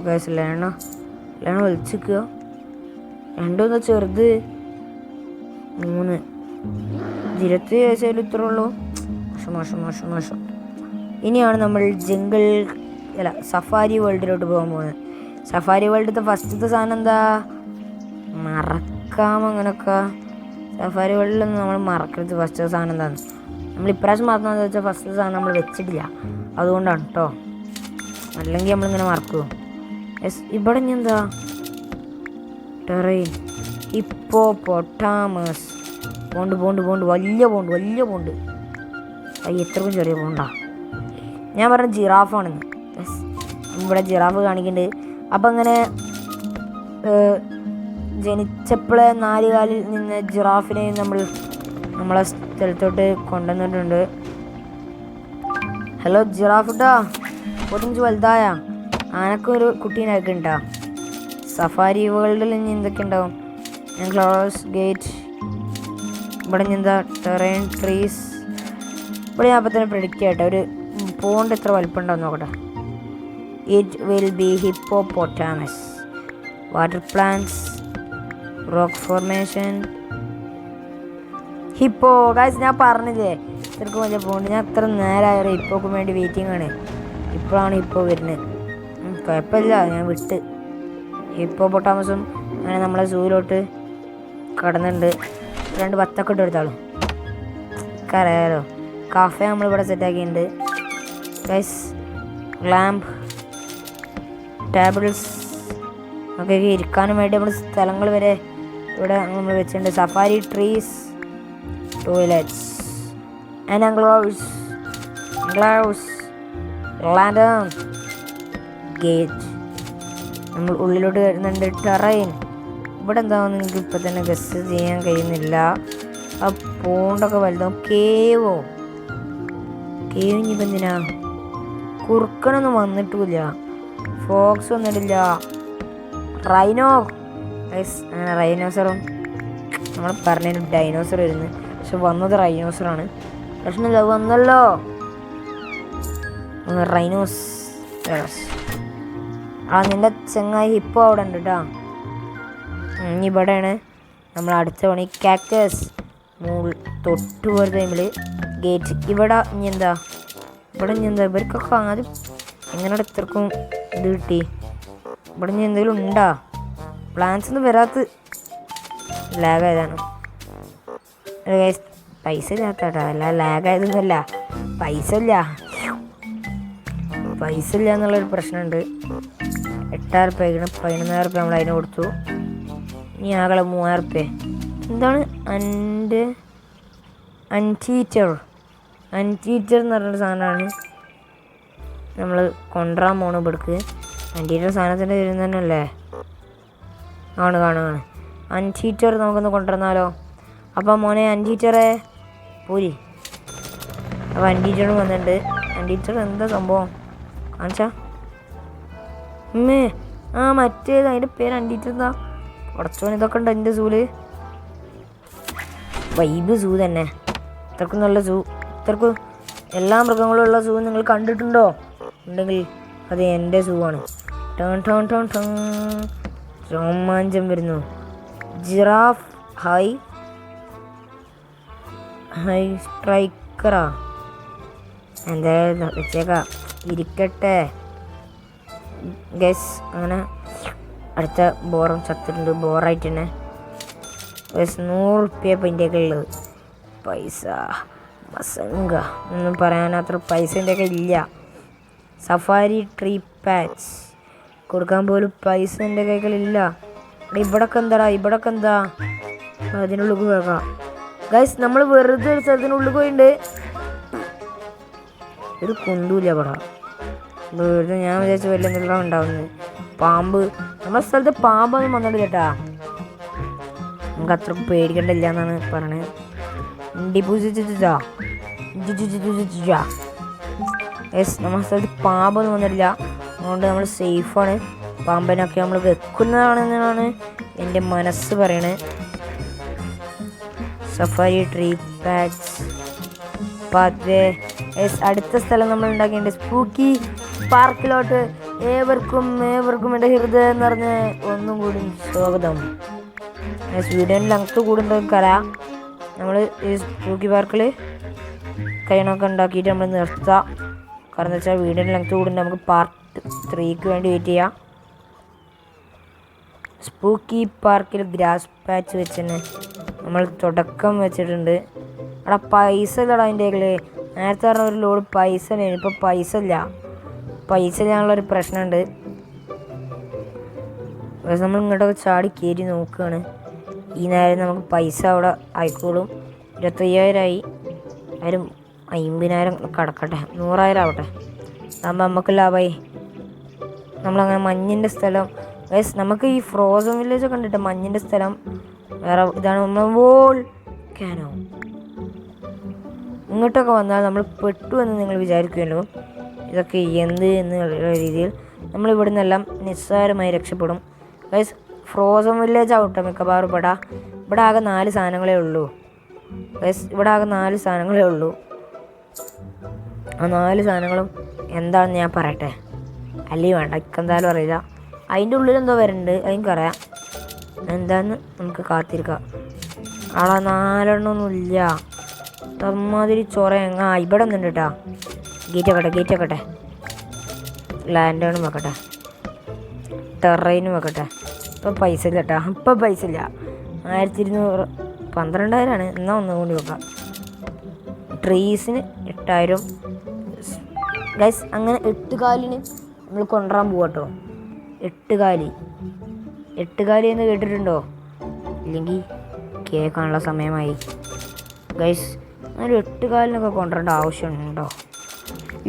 Speaker 1: ഗൈസ് ലയണ വലിച്ചിക്കുക. 2 ചെറുത്, 3 ഇരുപത്തി വയസ്സായാലും ഇത്ര ഉള്ളൂ. മോശം. ഇനിയാണ് നമ്മൾ സഫാരി വേൾഡിലോട്ട് പോകാൻ പോകുന്നത്. സഫാരി വേൾഡിലത്തെ ഫസ്റ്റത്തെ സാധനം എന്താ? മറക്കാം അങ്ങനൊക്കെ. സഫാരി വേൾഡിലൊന്നും നമ്മൾ മറക്കരുത്. ഫസ്റ്റ് സാധനം എന്താണ്? നമ്മൾ ഇപ്രാവശ്യം മറന്നതെന്ന് വെച്ചാൽ ഫസ്റ്റ് സാധനം നമ്മൾ വെച്ചിട്ടില്ല, അതുകൊണ്ടാണ് കേട്ടോ. അല്ലെങ്കിൽ നമ്മളിങ്ങനെ മറക്കുമോ? ഇവിടെ ഇനി എന്താ? Terrain hippopotamus. പോണ്ട് വലിയ പോണ്ട്. എത്രക്കും ചെറിയ പോണ്ടാ. ഞാൻ പറഞ്ഞ ജിറാഫാണെന്ന്. ഇവിടെ ജിറാഫ് കാണിക്കുന്നുണ്ട്. അപ്പം അങ്ങനെ ജനിച്ചപ്പോഴേ 4 കാലിൽ നിന്ന് ജിറാഫിനെ നമ്മളെ സ്ഥലത്തോട്ട് കൊണ്ടുവന്നിട്ടുണ്ട്. ഹലോ ജിറാഫുട്ടാ, പൊട്ടിഞ്ച് വലുതായ ആനക്കൊരു കുട്ടീനാക്കുണ്ടാ. സഫാരി വേൾഡിൽ ഇനി എന്തൊക്കെ ഉണ്ടാവും? Close gate. ഇവിടെ എന്താ? Terrain trees. ഇവിടെ ഞാൻ അപ്പം തന്നെ പ്രെഡിക്റ്റ് ചെയ്യട്ടെ. ഒരു പോണ്ട് എത്ര വലിപ്പം ഉണ്ടാവും നോക്കട്ടെ. It will be hippopotamus. Water plants, rock formation, Hippo. Guys ഞാൻ പറഞ്ഞില്ലേ ഇത്രക്കും വലിയ പോണ്ട്. ഞാൻ എത്ര നേരമായാലും ഹിപ്പോക്ക് വേണ്ടി വെയിറ്റിംഗ് ആണ്. ഇപ്പോഴാണ് ഹിപ്പോ വരുന്നത്. കുഴപ്പമില്ല, ഞാൻ വിട്ട്. ഹിപ്പോപ്പൊട്ടാമസും അങ്ങനെ നമ്മളെ സൂയിലോട്ട് കടന്നുണ്ട്. 2 ബത്തൊക്കെ ഇട്ട് എടുത്താളും അറിയാലോ. കഫേ നമ്മളിവിടെ സെറ്റാക്കിയിട്ടുണ്ട് ഗൈസ്. ലാമ്പ്, ടേബിൾസ് ഒക്കെ ഇരിക്കാനും വേണ്ടി നമ്മൾ സ്ഥലങ്ങൾ വരെ ഇവിടെ നമ്മൾ വെച്ചിട്ടുണ്ട്. Safari trees, toilets and gloves, lantern, gate. നമ്മൾ ഉള്ളിലോട്ട് വരുന്നുണ്ട്. ടെറൈൻ. ഇവിടെ എന്താണെന്ന് എനിക്ക് ഇപ്പം തന്നെ ഗസ് ചെയ്യാൻ കഴിയുന്നില്ല. ആ പോണ്ടൊക്കെ വലുതാവും. കേവ് ഇനിയിപ്പോൾ എന്തിനാ? കുറുക്കനൊന്നും വന്നിട്ടില്ല, ഫോക്സ് വന്നിട്ടില്ല. റൈനോ. അങ്ങനെ റൈനോസറും നമ്മൾ പറഞ്ഞു ഡൈനോസർ വരുന്നു, പക്ഷെ വന്നത് റൈനോസറാണ്. പ്രശ്നമില്ല, വന്നല്ലോ റൈനോസ്. നിൻ്റെ ചെങ്ങായി ഹിപ്പോ അവിടെ ഉണ്ട് കേട്ടോ. ഇനി ഇവിടെയാണ് നമ്മൾ അടുത്ത പണി. കാക്ടസ് തൊട്ട് പോയ ടൈമിൽ ഗേറ്റ്. ഇവിടെ ഇനി എന്താ? ഇവർക്കൊക്കെ ആദ്യം എങ്ങനെ ഇത്രക്കും ഇത് കിട്ടി? ഇവിടെ ഇനി എന്തെങ്കിലും ഉണ്ടാ? പ്ലാൻസ് ഒന്നും വരാത്ത ലാഗായതാണ്. പൈസ ഇല്ലാത്തട്ടാ, അല്ല ലാഗായതൊന്നുമല്ല, പൈസ ഇല്ല എന്നുള്ളൊരു പ്രശ്നമുണ്ട്. 8,000 റുപ്യ 11,000 റുപ്യ നമ്മൾ അതിന് കൊടുത്തു. ഇനി ആകളെ 3,000 റുപ്യ. എന്താണ് അൻറ്റീറ്റർ എന്ന് പറഞ്ഞൊരു സാധനമാണ് നമ്മൾ കൊണ്ടുവരാൻ പോണു ഇവിടേക്ക്. അൻറ്റീറ്റർ സാധനത്തിൻ്റെ പേര് തന്നെയല്ലേ? ആണ്. അൻറ്റീറ്റർ നമുക്കൊന്ന് കൊണ്ടുവന്നാലോ? അപ്പം മോനെ അൻറ്റീറ്ററെ പോരി. അപ്പോൾ അൻറ്റീറ്ററും വന്നിട്ടുണ്ട്. അൻറ്റീറ്റർ എന്താ സംഭവം കാണിച്ചാ? മറ്റേത് അതിൻ്റെ പേര് അൻറ്റീറ്റർ. എന്താ കുറച്ചോൻ ഇതൊക്കെ ഉണ്ട് എൻ്റെ സൂല്. വൈബ് സൂ തന്നെ. ഇത്രക്കും നല്ല സൂ, ഇത്രക്കും എല്ലാ മൃഗങ്ങളും ഉള്ള സൂ നിങ്ങൾ കണ്ടിട്ടുണ്ടോ? ഉണ്ടെങ്കിൽ അത് എൻ്റെ സൂ ആണ്. രോമാഞ്ചം വരുന്നു. ജിറാഫ് ഹൈ സ്ട്രൈക്കറാ. എന്തായാലും വെച്ചേക്കാം, ഇരിക്കട്ടെ ഗസ്. അങ്ങനെ അടുത്ത ബോറും ചത്തിട്ടുണ്ട്. ബോറായിട്ട് തന്നെ 100 റുപ്യ ഇപ്പം ഇന്ത്യയൊക്കെ ഉള്ളത്. പൈസ മസങ്ക ഒന്നും പറയാൻ അത്ര പൈസൻ്റെ ഒക്കെ ഇല്ല. സഫാരി ട്രീ പാച്ച് കൊടുക്കാൻ പോലും പൈസ എൻ്റെ കൈകളില്ല. ഇവിടൊക്കെ എന്താ? അതിനുള്ളിൽ പോകാം. ഗൈസ് നമ്മൾ വെറുതെ ഒരു സ്ഥലത്തിനുള്ളിൽ പോയിട്ടുണ്ട്. ഒരു കുന്തൂല്ല പടാ. വെറുതെ ഞാൻ വിചാരിച്ച വലിയ എന്തെല്ലാം ഉണ്ടാവുന്നത്. പാമ്പ് നമ്മുടെ സ്ഥലത്ത് പാമ്പൊന്നും വന്നിട്ട് ചേട്ടാ. നമുക്ക് അത്ര പേടിക്കണ്ടില്ല എന്നാണ് പറയണത്. യെസ്, നമ്മുടെ സ്ഥലത്ത് പാമ്പൊന്നും വന്നിട്ടില്ല. അതുകൊണ്ട് നമ്മൾ സേഫാണ്. പാമ്പിനൊക്കെ നമ്മൾ വെക്കുന്നതാണെന്നാണ് എൻ്റെ മനസ്സ് പറയണത്. Safari tree patch pathway. Yes, അടുത്ത സ്ഥലം നമ്മൾ ഉണ്ടാക്കിയിട്ടുണ്ട് സ്പൂക്കി പാർക്കിലോട്ട്. ഏവർക്കും എൻ്റെ ഹൃദയം നിറഞ്ഞ ഒന്നും കൂടി സ്വാഗതം. വീഡിയോയിൽ ലെങ്ത്ത് കൂടുന്നത് കരാ. നമ്മൾ ഈ സ്പൂക്കി പാർക്കിൽ കയ്യണമൊക്കെ ഉണ്ടാക്കിയിട്ട് നമ്മൾ നിർത്താം. കാരണം എന്താ വെച്ചാൽ വീഡിയോയിൽ ലെങ്ത്ത് കൂടുന്നുണ്ട്. നമുക്ക് പാർട്ട് 3ക്ക് വേണ്ടി വെയിറ്റ് ചെയ്യാം. സ്പൂക്കി പാർക്കിൽ ഗ്രാസ് പാച്ച് വെച്ചിന് നമ്മൾ തുടക്കം വെച്ചിട്ടുണ്ട്. അവിടെ പൈസ ഇല്ലടാ അതിൻ്റെ കയ്യിൽ. നേരത്തെ പറഞ്ഞ ഒരു ലോഡ് പൈസ ഇല്ല. ഇപ്പോൾ പൈസ ഇല്ലാന്നുള്ളൊരു പ്രശ്നമുണ്ട്. നമ്മൾ ഇങ്ങോട്ടൊക്കെ ചാടി കയറി നോക്കുകയാണ്. ഈ നേരം നമുക്ക് പൈസ അവിടെ ആയിക്കോളും. 25,000 50,000 കടക്കട്ടെ, 100,000 ആവട്ടെ. അതാകുമ്പോൾ നമുക്ക് ലാഭമായി. നമ്മളങ്ങനെ മഞ്ഞിൻ്റെ സ്ഥലം. നമുക്ക് ഈ ഫ്രോസൺ വില്ലേജ് ഒക്കെ കണ്ടിട്ട് മഞ്ഞിൻ്റെ സ്ഥലം വേറെ ഇതാണ്. നമ്മൾ വോൾ ക്യാനോ ഇങ്ങോട്ടൊക്കെ വന്നാൽ നമ്മൾ പെട്ടു എന്ന് നിങ്ങൾ വിചാരിക്കുമല്ലോ. ഇതൊക്കെ എന്ത് എന്നുള്ള രീതിയിൽ നമ്മൾ ഇവിടെ നിന്നെല്ലാം നിസ്സാരമായി രക്ഷപ്പെടും. ഗൈസ്, ഫ്രോസൺ വില്ലേജ് ആവട്ടെ മിക്കവാറും ഇവിടെ ആകെ 4 സാധനങ്ങളേ ഉള്ളൂ. ഗൈസ്, ഇവിടെ ആകെ 4 സാധനങ്ങളേ ഉള്ളൂ. ആ 4 സാധനങ്ങളും എന്താണെന്ന് ഞാൻ പറയട്ടെ. അല്ലെങ്കിൽ വേണ്ട, ഇക്കെന്തായാലും അറിയില്ല. അതിൻ്റെ ഉള്ളിൽ എന്തോ വരുന്നുണ്ട്, എനിക്കറിയാം. എന്താന്ന് നമുക്ക് കാത്തിരിക്കാം. അവിടെ 4 തമ്മാതിരി ചൊറയങ്ങ. ഇവിടെ ഒന്നുണ്ട് കേട്ടോ. ഗേറ്റ് വെക്കട്ടെ. ലാൻഡേണും വെക്കട്ടെ. ടെറൈനും വെക്കട്ടെ. ഇപ്പം പൈസ ഇല്ല കേട്ടോ. ഇപ്പം പൈസ ഇല്ല. 1200 12,000 എന്നാൽ ഒന്നും കൂടി വെക്കാം. ട്രീസിന് 8,000. ഗൈസ്, അങ്ങനെ 8 കാലിന് നമ്മൾ കൊണ്ടുവരാൻ പോവാട്ടോ. 8 കാലി എന്ന് കേട്ടിട്ടുണ്ടോ? ഇല്ലെങ്കിൽ കേൾക്കാനുള്ള സമയമായി. ഗൈസ്, അങ്ങനെ 8 കാലിനൊക്കെ കൊണ്ടുവരേണ്ട ആവശ്യമുണ്ടോ?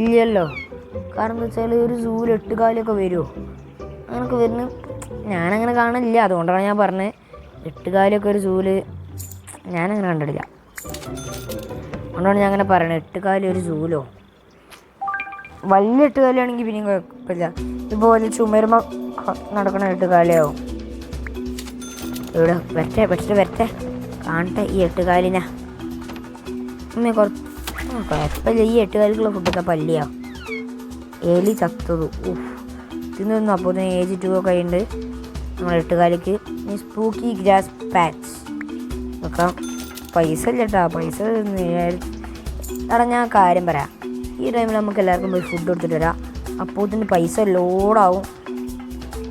Speaker 1: ഇല്ലല്ലോ. കാരണം എന്താ വെച്ചാൽ ഒരു സൂവിൽ 8 കാലിയൊക്കെ വരുമോ? അങ്ങനെയൊക്കെ വരുന്നു. ഞാനങ്ങനെ കാണില്ല. അതുകൊണ്ടാണ് ഞാൻ പറഞ്ഞത് 8 കാലിയൊക്കെ ഒരു സൂവിൽ ഞാനങ്ങനെ കണ്ടിട്ടില്ല. അതുകൊണ്ടാണ് ഞാൻ അങ്ങനെ പറയണത്. 8 കാലി ഒരു സൂവിലോ? വലിയ 8 കാലിയാണെങ്കിൽ പിന്നെയും കുഴപ്പമില്ല. ഇതുപോലെ ചുമരുമ നടക്കണ 8 കാലിയാവും. ഇവിടെ വരട്ടെ കാണട്ടെ ഈ 8 കാലിനാ. കുഴപ്പമില്ല. ഈ 8 കാലിക്കുള്ള ഫുഡൊക്കെ പല്ലിയാ. എലി ചത്തതു. തിന്നൊന്നും. അപ്പോൾ ഏജ് 2 ഒക്കെ ഉണ്ട്. നമ്മൾ 8 കാലിക്ക് സ്പൂക്കി ഗ്രാസ് പാച്ച് നോക്കാം. പൈസ ഇല്ല കേട്ടോ. പൈസ എടാ, ഞാൻ കാര്യം പറയാം. ഈ ടൈമിൽ നമുക്ക് എല്ലാവർക്കും പോയി ഫുഡ് കൊടുത്തിട്ട് വരാം. അപ്പോൾ ഇതിന് പൈസ ലോഡാവും.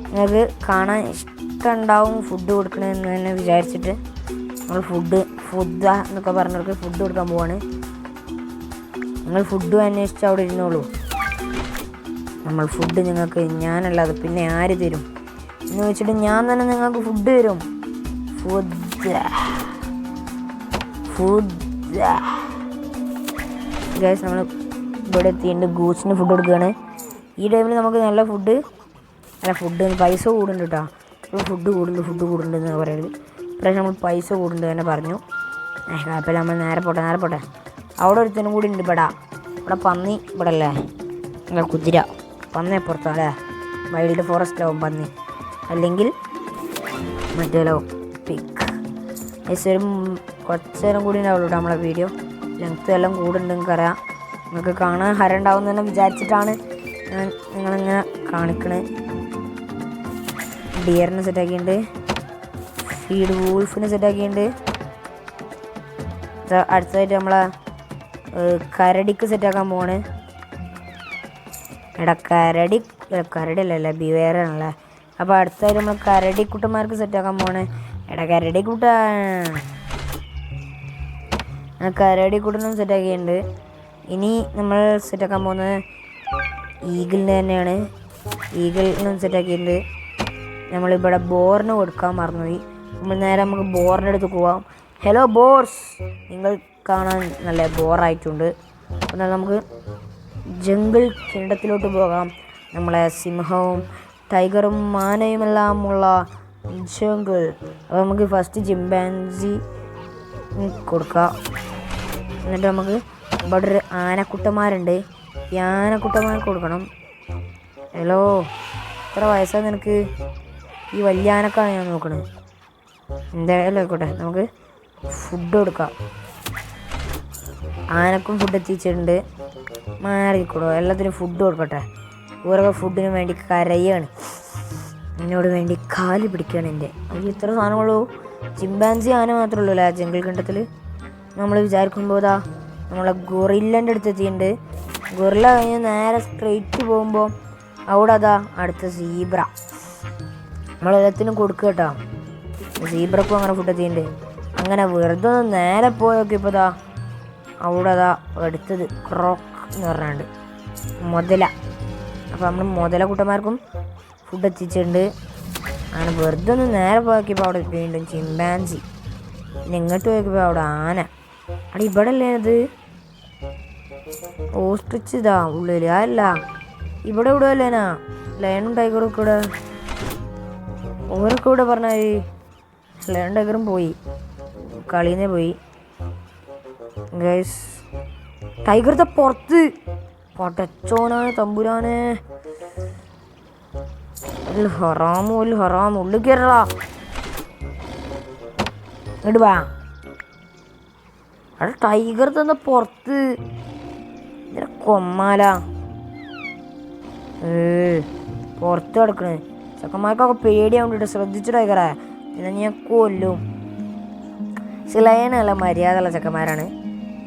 Speaker 1: നിങ്ങൾക്ക് കാണാൻ ഇഷ്ടമുണ്ടാവും ഫുഡ് കൊടുക്കണമെന്ന് തന്നെ വിചാരിച്ചിട്ട് നമ്മൾ ഫുഡ് എന്നൊക്കെ പറഞ്ഞവർക്ക് ഫുഡ് കൊടുക്കാൻ പോവാണ്. നിങ്ങൾ ഫുഡ് അന്വേഷിച്ച് അവിടെ ഇരുന്നോളൂ. നമ്മൾ ഫുഡ് നിങ്ങൾക്ക് ഞാനല്ലാതെ പിന്നെ ആര് തരും എന്ന് വെച്ചിട്ട് ഞാൻ തന്നെ നിങ്ങൾക്ക് ഫുഡ് തരും. ഗൈസ്, നമ്മൾ ഇവിടെ എത്തിയിട്ട് ഗൂസിന് ഫുഡ് കൊടുക്കുകയാണ്. ഈ ടൈമിൽ നമുക്ക് നല്ല ഫുഡ് പൈസ കൂടുന്നുണ്ട് കേട്ടോ. ഫുഡ് കൂടുന്നുണ്ട് എന്ന് പറയുന്നത്. ഇപ്രാവശ്യം നമ്മൾ പൈസ കൂടുന്നുണ്ട് തന്നെ പറഞ്ഞു. കുഴപ്പമില്ല. നമ്മൾ നേരെ പോട്ടെ. അവിടെ ഒരുത്തനും കൂടി ഉണ്ട്. ഇവിടെ പന്നി. ഇവിടെ അല്ലേ കുതിര. പന്നി അപ്പുറത്തോ അല്ലേ? വൈൽഡ് ഫോറസ്റ്റിലാവും പന്നി. അല്ലെങ്കിൽ മറ്റേലാവും പിക്ക്. ഒരു കുറച്ച് നേരം കൂടി ഉണ്ടാവുള്ളൂ കേട്ടോ നമ്മളെ വീഡിയോ. ലെങ്ത്ത് എല്ലാം കൂടുന്നുണ്ട്. നിങ്ങൾക്കറിയാം. നിങ്ങൾക്ക് കാണാൻ ഹരം ഉണ്ടാവും എന്ന് തന്നെ വിചാരിച്ചിട്ടാണ് ഞാൻ നിങ്ങളിങ്ങനെ കാണിക്കണത്. ഡിയറിനെ സെറ്റാക്കിയിട്ടുണ്ട്. ഫീഡ് വൂൾഫിനെ സെറ്റാക്കിയിട്ടുണ്ട്. അടുത്തതായിട്ട് നമ്മളെ കരടിക്ക് സെറ്റാക്കാൻ പോവാണ്. എടാ, കരടിയല്ലേ ബിവേറാണല്ലേ. അപ്പോൾ അടുത്തായിട്ട് നമ്മൾ കരടിക്കുട്ടന്മാർക്ക് സെറ്റാക്കാൻ പോവാണ്. എടാ, കരടിക്കുട്ടനും സെറ്റാക്കിയിട്ടുണ്ട്. ഇനി നമ്മൾ സെറ്റാക്കാൻ പോകുന്നത് ഈഗിളിന് തന്നെയാണ്. ഈഗിളിനും സെറ്റാക്കിയിട്ടുണ്ട്. നമ്മളിവിടെ ബോറിന് കൊടുക്കാൻ മറന്നുപോയി. നമ്മൾ നേരെ നമുക്ക് ബോറിൻ്റെ അടുത്ത് പോവാം. ഹലോ ബോസ്, നിങ്ങൾ കാണാൻ നല്ല ബോറായിട്ടുണ്ട്. എന്നാൽ നമുക്ക് ജംഗിൾ കിണ്ടത്തിലോട്ട് പോകാം. നമ്മളെ സിംഹവും ടൈഗറും മാനയുമെല്ലാം ഉള്ള ജംഗിൾ. അപ്പോൾ നമുക്ക് ഫസ്റ്റ് ചിമ്പാൻസി കൊടുക്കാം. എന്നിട്ട് നമുക്ക് ഇവിടെ ഒരു ആനക്കുട്ടന്മാരുണ്ട്, ഈ ആനക്കുട്ടന്മാർക്ക് കൊടുക്കണം. ഹലോ, എത്ര വയസ്സാണ് നിനക്ക്? ഈ വലിയ ആനക്കാണ് ഞാൻ നോക്കണത്. എന്തായാലും ആയിക്കോട്ടെ, നമുക്ക് ഫുഡ് കൊടുക്കാം. ആനക്കും ഫുഡ് എത്തിച്ചിട്ടുണ്ട്. മാറിക്കൂടോ, എല്ലാത്തിനും ഫുഡ് കൊടുക്കട്ടെ. ഓരോ ഫുഡിന് വേണ്ടി കരയാണ്, എന്നോട് വേണ്ടി കാല് പിടിക്കുകയാണ് എൻ്റെ. അതിൽ ഇത്ര സാധനങ്ങളോ? ചിമ്പാൻസി ആന മാത്രമേ ഉള്ളൂ അല്ലേ ജംഗിൾ കണ്ടത്തിൽ? നമ്മൾ വിചാരിക്കുമ്പോൾ ഇതാ നമ്മളെ ഗൊറില്ലൻ്റെ അടുത്ത് എത്തിയിട്ടുണ്ട്. ഗൊറില്ല കഴിഞ്ഞ് നേരെ സ്ട്രെയിറ്റ് പോകുമ്പോൾ അവിടെ അതാ അടുത്ത സീബ്ര. നമ്മളെല്ലാത്തിനും കൊടുക്കുക കേട്ടോ. സീബ്രക്കും അങ്ങനെ ഫുഡ് എത്തിയിട്ടുണ്ട്. അങ്ങനെ വെറുതെ ഒന്ന് നേരെ പോയൊക്കെ ഇപ്പോൾ ഇതാ അവിടെ അതാ എടുത്തത് ക്രോക്ക് എന്ന് പറഞ്ഞാണ്ട് മുതല. അപ്പോൾ നമ്മൾ മുതല കൂട്ടന്മാർക്കും ഫുഡ് എത്തിച്ചിട്ടുണ്ട്. അങ്ങനെ വെറുതെ ഒന്ന് നേരെ പോയപ്പോൾ അവിടെ വീണ്ടും ചിമ്പാൻസി. പിന്നെ ഇങ്ങോട്ട് പോയപ്പോൾ അവിടെ ആന. അവിടെ ഇവിടെ അല്ലേ അത് ഓസ്ട്രിച്ച് ഇതാ ഉള്ളിൽ അല്ല, ഇവിടെ ഇവിടെ അല്ലേനാ ലയണും ടൈഗറും കൂടെ. ഓരൊക്കെ ഇവിടെ പറഞ്ഞാൽ ലയൺ ടൈഗറും പോയി, കളിന്നേ പോയി ഗൈസ്. ടൈഗറത്തെ പുറത്ത് പൊട്ടച്ചോനാണ് തമ്പുരാനെ. ഹറാമോ ഹറാമോ, ഉള്ളിൽ കയറടാ, ഇങ്ങോട്ട് വാ. അവിടെ ടൈഗർ തന്നെ പുറത്ത് ഇതിനെ കൊമ്മാല പുറത്ത് കിടക്കണ്. ചെക്കന്മാർക്കൊക്കെ പേടിയാവുന്നുണ്ട്, ശ്രദ്ധിച്ചു ടൈഗറെ, പിന്നെ ഞാൻ കൊല്ലും. പക്ഷെ ലയനല്ല മര്യാദയുള്ള ചെക്കന്മാരാണ്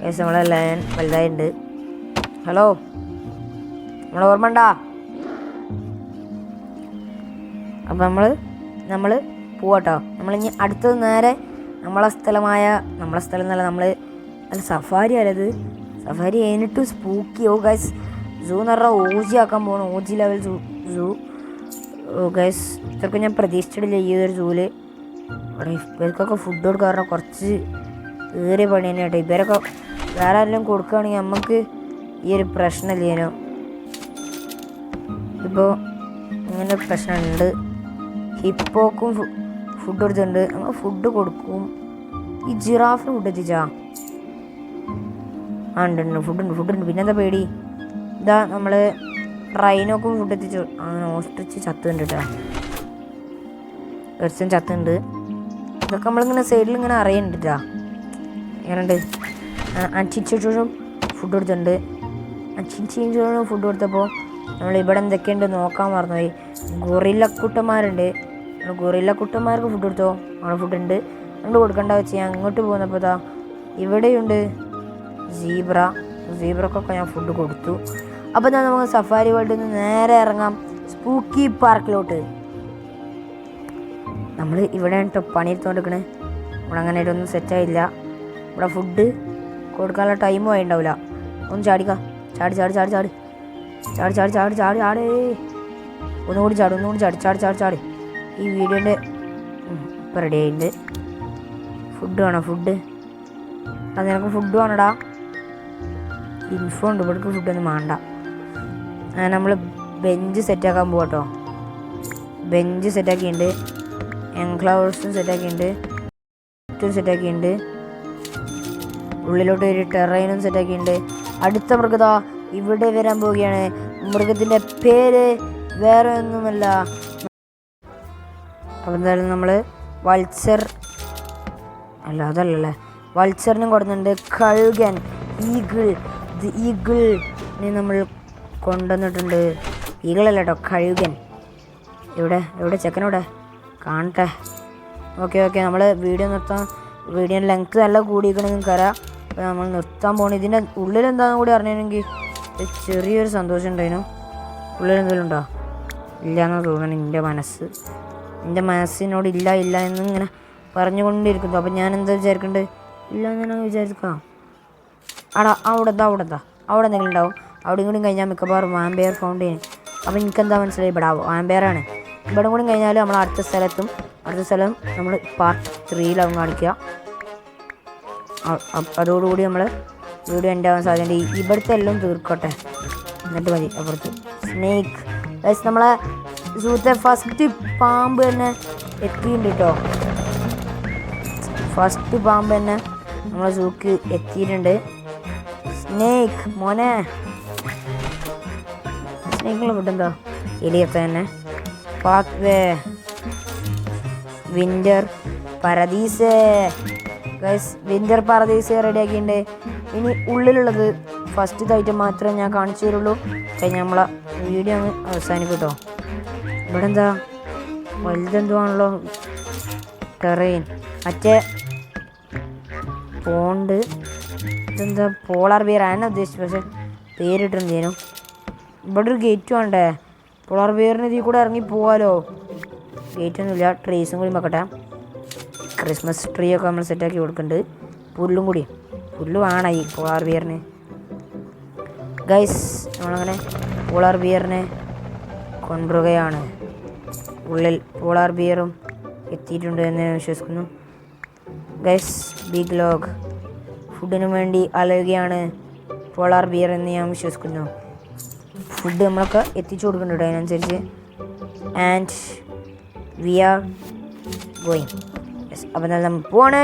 Speaker 1: കേസ്. നമ്മളെ ലയൻ വലുതായിട്ടുണ്ട്. ഹലോ, നമ്മളെ ഓർമ്മ ഉണ്ടാ? അപ്പം നമ്മൾ പോവാട്ടോ. നമ്മളിനി അടുത്തത് നേരെ നമ്മളെ സ്ഥലം എന്നല്ല, നമ്മൾ അല്ല സഫാരി അല്ലത്, സഫാരി കഴിഞ്ഞിട്ട് സ്പൂക്കി. ഓ ഗൈസ്, സൂ എന്ന് പറഞ്ഞാൽ ഓജി ആക്കാൻ പോകണം, ഓജി ലെവൽ സൂ. ഓ ഗൈസ്, ഇത്രയ്ക്ക് ഞാൻ പ്രതീക്ഷിച്ചിട്ടില്ല ഈ ഒരു സൂവിൽ. അവിടെ ഇവർക്കൊക്കെ ഫുഡ് കൊടുക്കാറ് കുറച്ച് ഏറിയ പണി തന്നെ കേട്ടോ. ഇവരൊക്കെ വേറെ ആരെങ്കിലും കൊടുക്കുകയാണെങ്കിൽ നമുക്ക് ഈ ഒരു പ്രശ്നമില്ലേനോ. ഇപ്പോൾ ഇങ്ങനെ പ്രശ്നമുണ്ട്. ഹിപ്പോക്കും ഫുഡ് കൊടുത്തിട്ടുണ്ട്, നമ്മൾ ഫുഡ് കൊടുക്കും. ഈ ജിറാഫിന് ഫുഡ് എത്തിച്ചാ? ആ ഉണ്ട്, ഫുഡുണ്ട്. പിന്നെന്താ പേടി? ഇതാ നമ്മൾ റൈനോക്കും ഫുഡ് എത്തിച്ചു. അങ്ങനെ ഓസ്ട്രിച്ച് ചത്തുണ്ട് കേട്ടോ, എർച്ചൻ ചത്തുണ്ട്. ഇതൊക്കെ നമ്മളിങ്ങനെ സൈഡിൽ ഇങ്ങനെ അറിയുന്നുണ്ട് കേട്ടോ. എങ്ങനെയുണ്ട്? അച്ചിച്ചോടും ഫുഡ് കൊടുത്തിട്ടുണ്ട്. അച്ചിച്ചോടും ഫുഡ് കൊടുത്തപ്പോൾ നമ്മൾ ഇവിടെ എന്തൊക്കെയുണ്ട് നോക്കാൻ മറന്നുപോയി. ഗൊറില്ലക്കുട്ടന്മാരുണ്ട്, ഗൊറില്ലക്കുട്ടന്മാർക്ക് ഫുഡ് കൊടുത്തോ? അവിടെ ഫുഡുണ്ട്, നമ്മൾ കൊടുക്കേണ്ട വെച്ച് ഞാൻ അങ്ങോട്ട് പോകുന്നപ്പോൾ ഇതാ ഇവിടെയുണ്ട് സീബ്രക്കൊക്കെ ഞാൻ ഫുഡ് കൊടുത്തു. അപ്പോൾ ഞാൻ നമുക്ക് സഫാരി വേൾഡിൽ നിന്ന് നേരെ ഇറങ്ങാം സ്പൂക്കി പാർക്കിലോട്ട്. നമ്മൾ ഇവിടെ കേട്ടോ പണിയെടുത്തോണ്ടിരിക്കണേ. ഇവിടെ അങ്ങനെ ആയിട്ടൊന്നും സെറ്റായില്ല. ഇവിടെ ഫുഡ് കൊടുക്കാനുള്ള ടൈമും ആയിട്ടുണ്ടാവില്ല. ഒന്ന് ചാടിക്ക, ചാടി ചാടി ചാടി ചാടി ചാടി ചാടി ചാടി ചാടി ചാടി ഒന്നുകൂടി ചാടി ചാടി ചാടി. ഈ വീഡിയോൻ്റെ ഇപ്പം റെഡി ആയിട്ടുണ്ട്. ഫുഡ് വേണോ? ഫുഡ് അത് നിനക്ക് ഫുഡ് വേണടാ. ഇൻഫോ ഉണ്ട്, ഇവിടേക്ക് ഫുഡൊന്നും വേണ്ട. അങ്ങനെ നമ്മൾ ബെഞ്ച് സെറ്റാക്കാൻ പോകട്ടോ. ബെഞ്ച് സെറ്റാക്കിയിട്ടുണ്ട്, എൻക്ലൗസും സെറ്റാക്കിയിട്ടുണ്ട്, സെറ്റാക്കിയിട്ടുണ്ട്. ഉള്ളിലോട്ട് ഒരു ടെറൈനും സെറ്റാക്കിയിട്ടുണ്ട്. അടുത്ത മൃഗത ഇവിടെ വരാൻ പോവുകയാണ്. മൃഗത്തിൻ്റെ പേര് വേറെ ഒന്നുമല്ല. അപ്പോൾ എന്തായാലും നമ്മൾ വൾച്ചർ അല്ല, അതല്ലല്ലേ, വൾച്ചറിനും കൊടുക്കുന്നുണ്ട്. കഴുകൻ, ഈഗിളിനെ നമ്മൾ കൊണ്ടുവന്നിട്ടുണ്ട്. ഈഗിളല്ല കേട്ടോ, കഴുകൻ. എവിടെ ചെക്കനോടെ കാണട്ടെ. ഓക്കെ നമ്മൾ വീഡിയോ നിർത്താം. വീഡിയോ ലെങ്ത്ത് നല്ല കൂടിയിരിക്കണമെന്ന് നിങ്ങൾക്കറിയാം. അപ്പോൾ നമ്മൾ നിർത്താൻ പോകണം. ഇതിൻ്റെ ഉള്ളിലെന്താണെന്ന് കൂടി അറിഞ്ഞിരുന്നെങ്കിൽ ചെറിയൊരു സന്തോഷം ഉണ്ടായിരുന്നു. ഉള്ളിലെന്തെങ്കിലും ഉണ്ടോ? ഇല്ലയെന്ന് തോന്നണം. എൻ്റെ മനസ്സിനോട് ഇല്ല എന്നിങ്ങനെ പറഞ്ഞുകൊണ്ടിരിക്കുന്നു. അപ്പം ഞാൻ എന്താ വിചാരിക്കേണ്ടത്? ഇല്ല എന്നാണ് വിചാരിക്കാം. അവിടെ എന്തെങ്കിലും ഉണ്ടാവും. അവിടെ കൂടി കഴിഞ്ഞാൽ മിക്കവാറും വാമ്പയർ ഫൗണ്ടെയിൻ. അപ്പോൾ എനിക്കെന്താ മനസ്സിലായി? ഇവിടെ വാമ്പയറാണ്. ഇവിടെ കൂടി കഴിഞ്ഞാൽ നമ്മൾ അടുത്ത സ്ഥലം നമ്മൾ പാർട്ട് 3 കാണിക്കുക. അതോടുകൂടി നമ്മൾ വീഡിയോ എൻ്റെ ആവാൻ സാധ്യതയുണ്ട്. ഇവിടുത്തെ എല്ലാം തീർക്കട്ടെ, എന്നിട്ട് മതി അപ്പുറത്ത്. സ്നേക്ക് ഗൈസ്, നമ്മളെ സൂത്തെ ഫസ്റ്റ് പാമ്പ് തന്നെ എത്തിയിട്ടുണ്ട് കേട്ടോ. ഫസ്റ്റ് പാമ്പ് തന്നെ നമ്മളെ സൂക്ക് എത്തിയിട്ടുണ്ട്. സ്നേക്ക് മോനെ, സ്നേക്കിനുള്ള ഫുഡ് എന്താ? എലിയത്ത തന്നെ. Pathway winter paradise guys, winter paradise റെഡിയാക്കിയിട്ടുണ്ട്. ഇനി ഉള്ളിലുള്ളത് ഫസ്റ്റ് ഐറ്റം മാത്രമേ ഞാൻ കാണിച്ചു തരുള്ളൂ. കഴിഞ്ഞാൽ നമ്മളെ വീഡിയോ അങ്ങ് അവസാനിക്കും കേട്ടോ. ഇവിടെ എന്താ വലുതെന്തോ ആണല്ലോ, ടെറൈൻ മറ്റേ പോണ്ട്. ഇതെന്താ പോളാർ ബിയർ ആണ് ഉദ്ദേശിച്ചത്, പക്ഷെ പേരിട്ടിരുന്നേനും. ഇവിടെ ഒരു ഗേറ്റ് വേണ്ടേ പോളാർ ബിയറിന് ഇതിൽ കൂടെ ഇറങ്ങി പോവാലോ. ഗേറ്റൊന്നുമില്ല, ട്രീസും കൂടി വെക്കട്ടെ. ക്രിസ്മസ് ട്രീ ഒക്കെ നമ്മൾ സെറ്റാക്കി കൊടുക്കുന്നുണ്ട്. പുല്ലും കൂടി, പുല്ല് വേണം ഈ പോളാർ ബിയറിന്. ഗൈസ്, നമ്മളങ്ങനെ പോളാർ ബിയറിനെ കൊണ്ടുവരികയാണ്. ഉള്ളിൽ പോളാർ ബിയറും എത്തിയിട്ടുണ്ട് എന്ന് വിശ്വസിക്കുന്നു. ഗൈസ്, ബിഗ് ലോഗ് ഫുഡിന് വേണ്ടി അലയുകയാണ് പോളാർ ബിയർ എന്ന് ഞാൻ വിശ്വസിക്കുന്നു. ഫുഡ് നമ്മളൊക്കെ എത്തിച്ചു കൊടുക്കുന്നുണ്ട് അതിനനുസരിച്ച്. And we are going. Yes, അപ്പം നമ്മൾ പോവാണ്.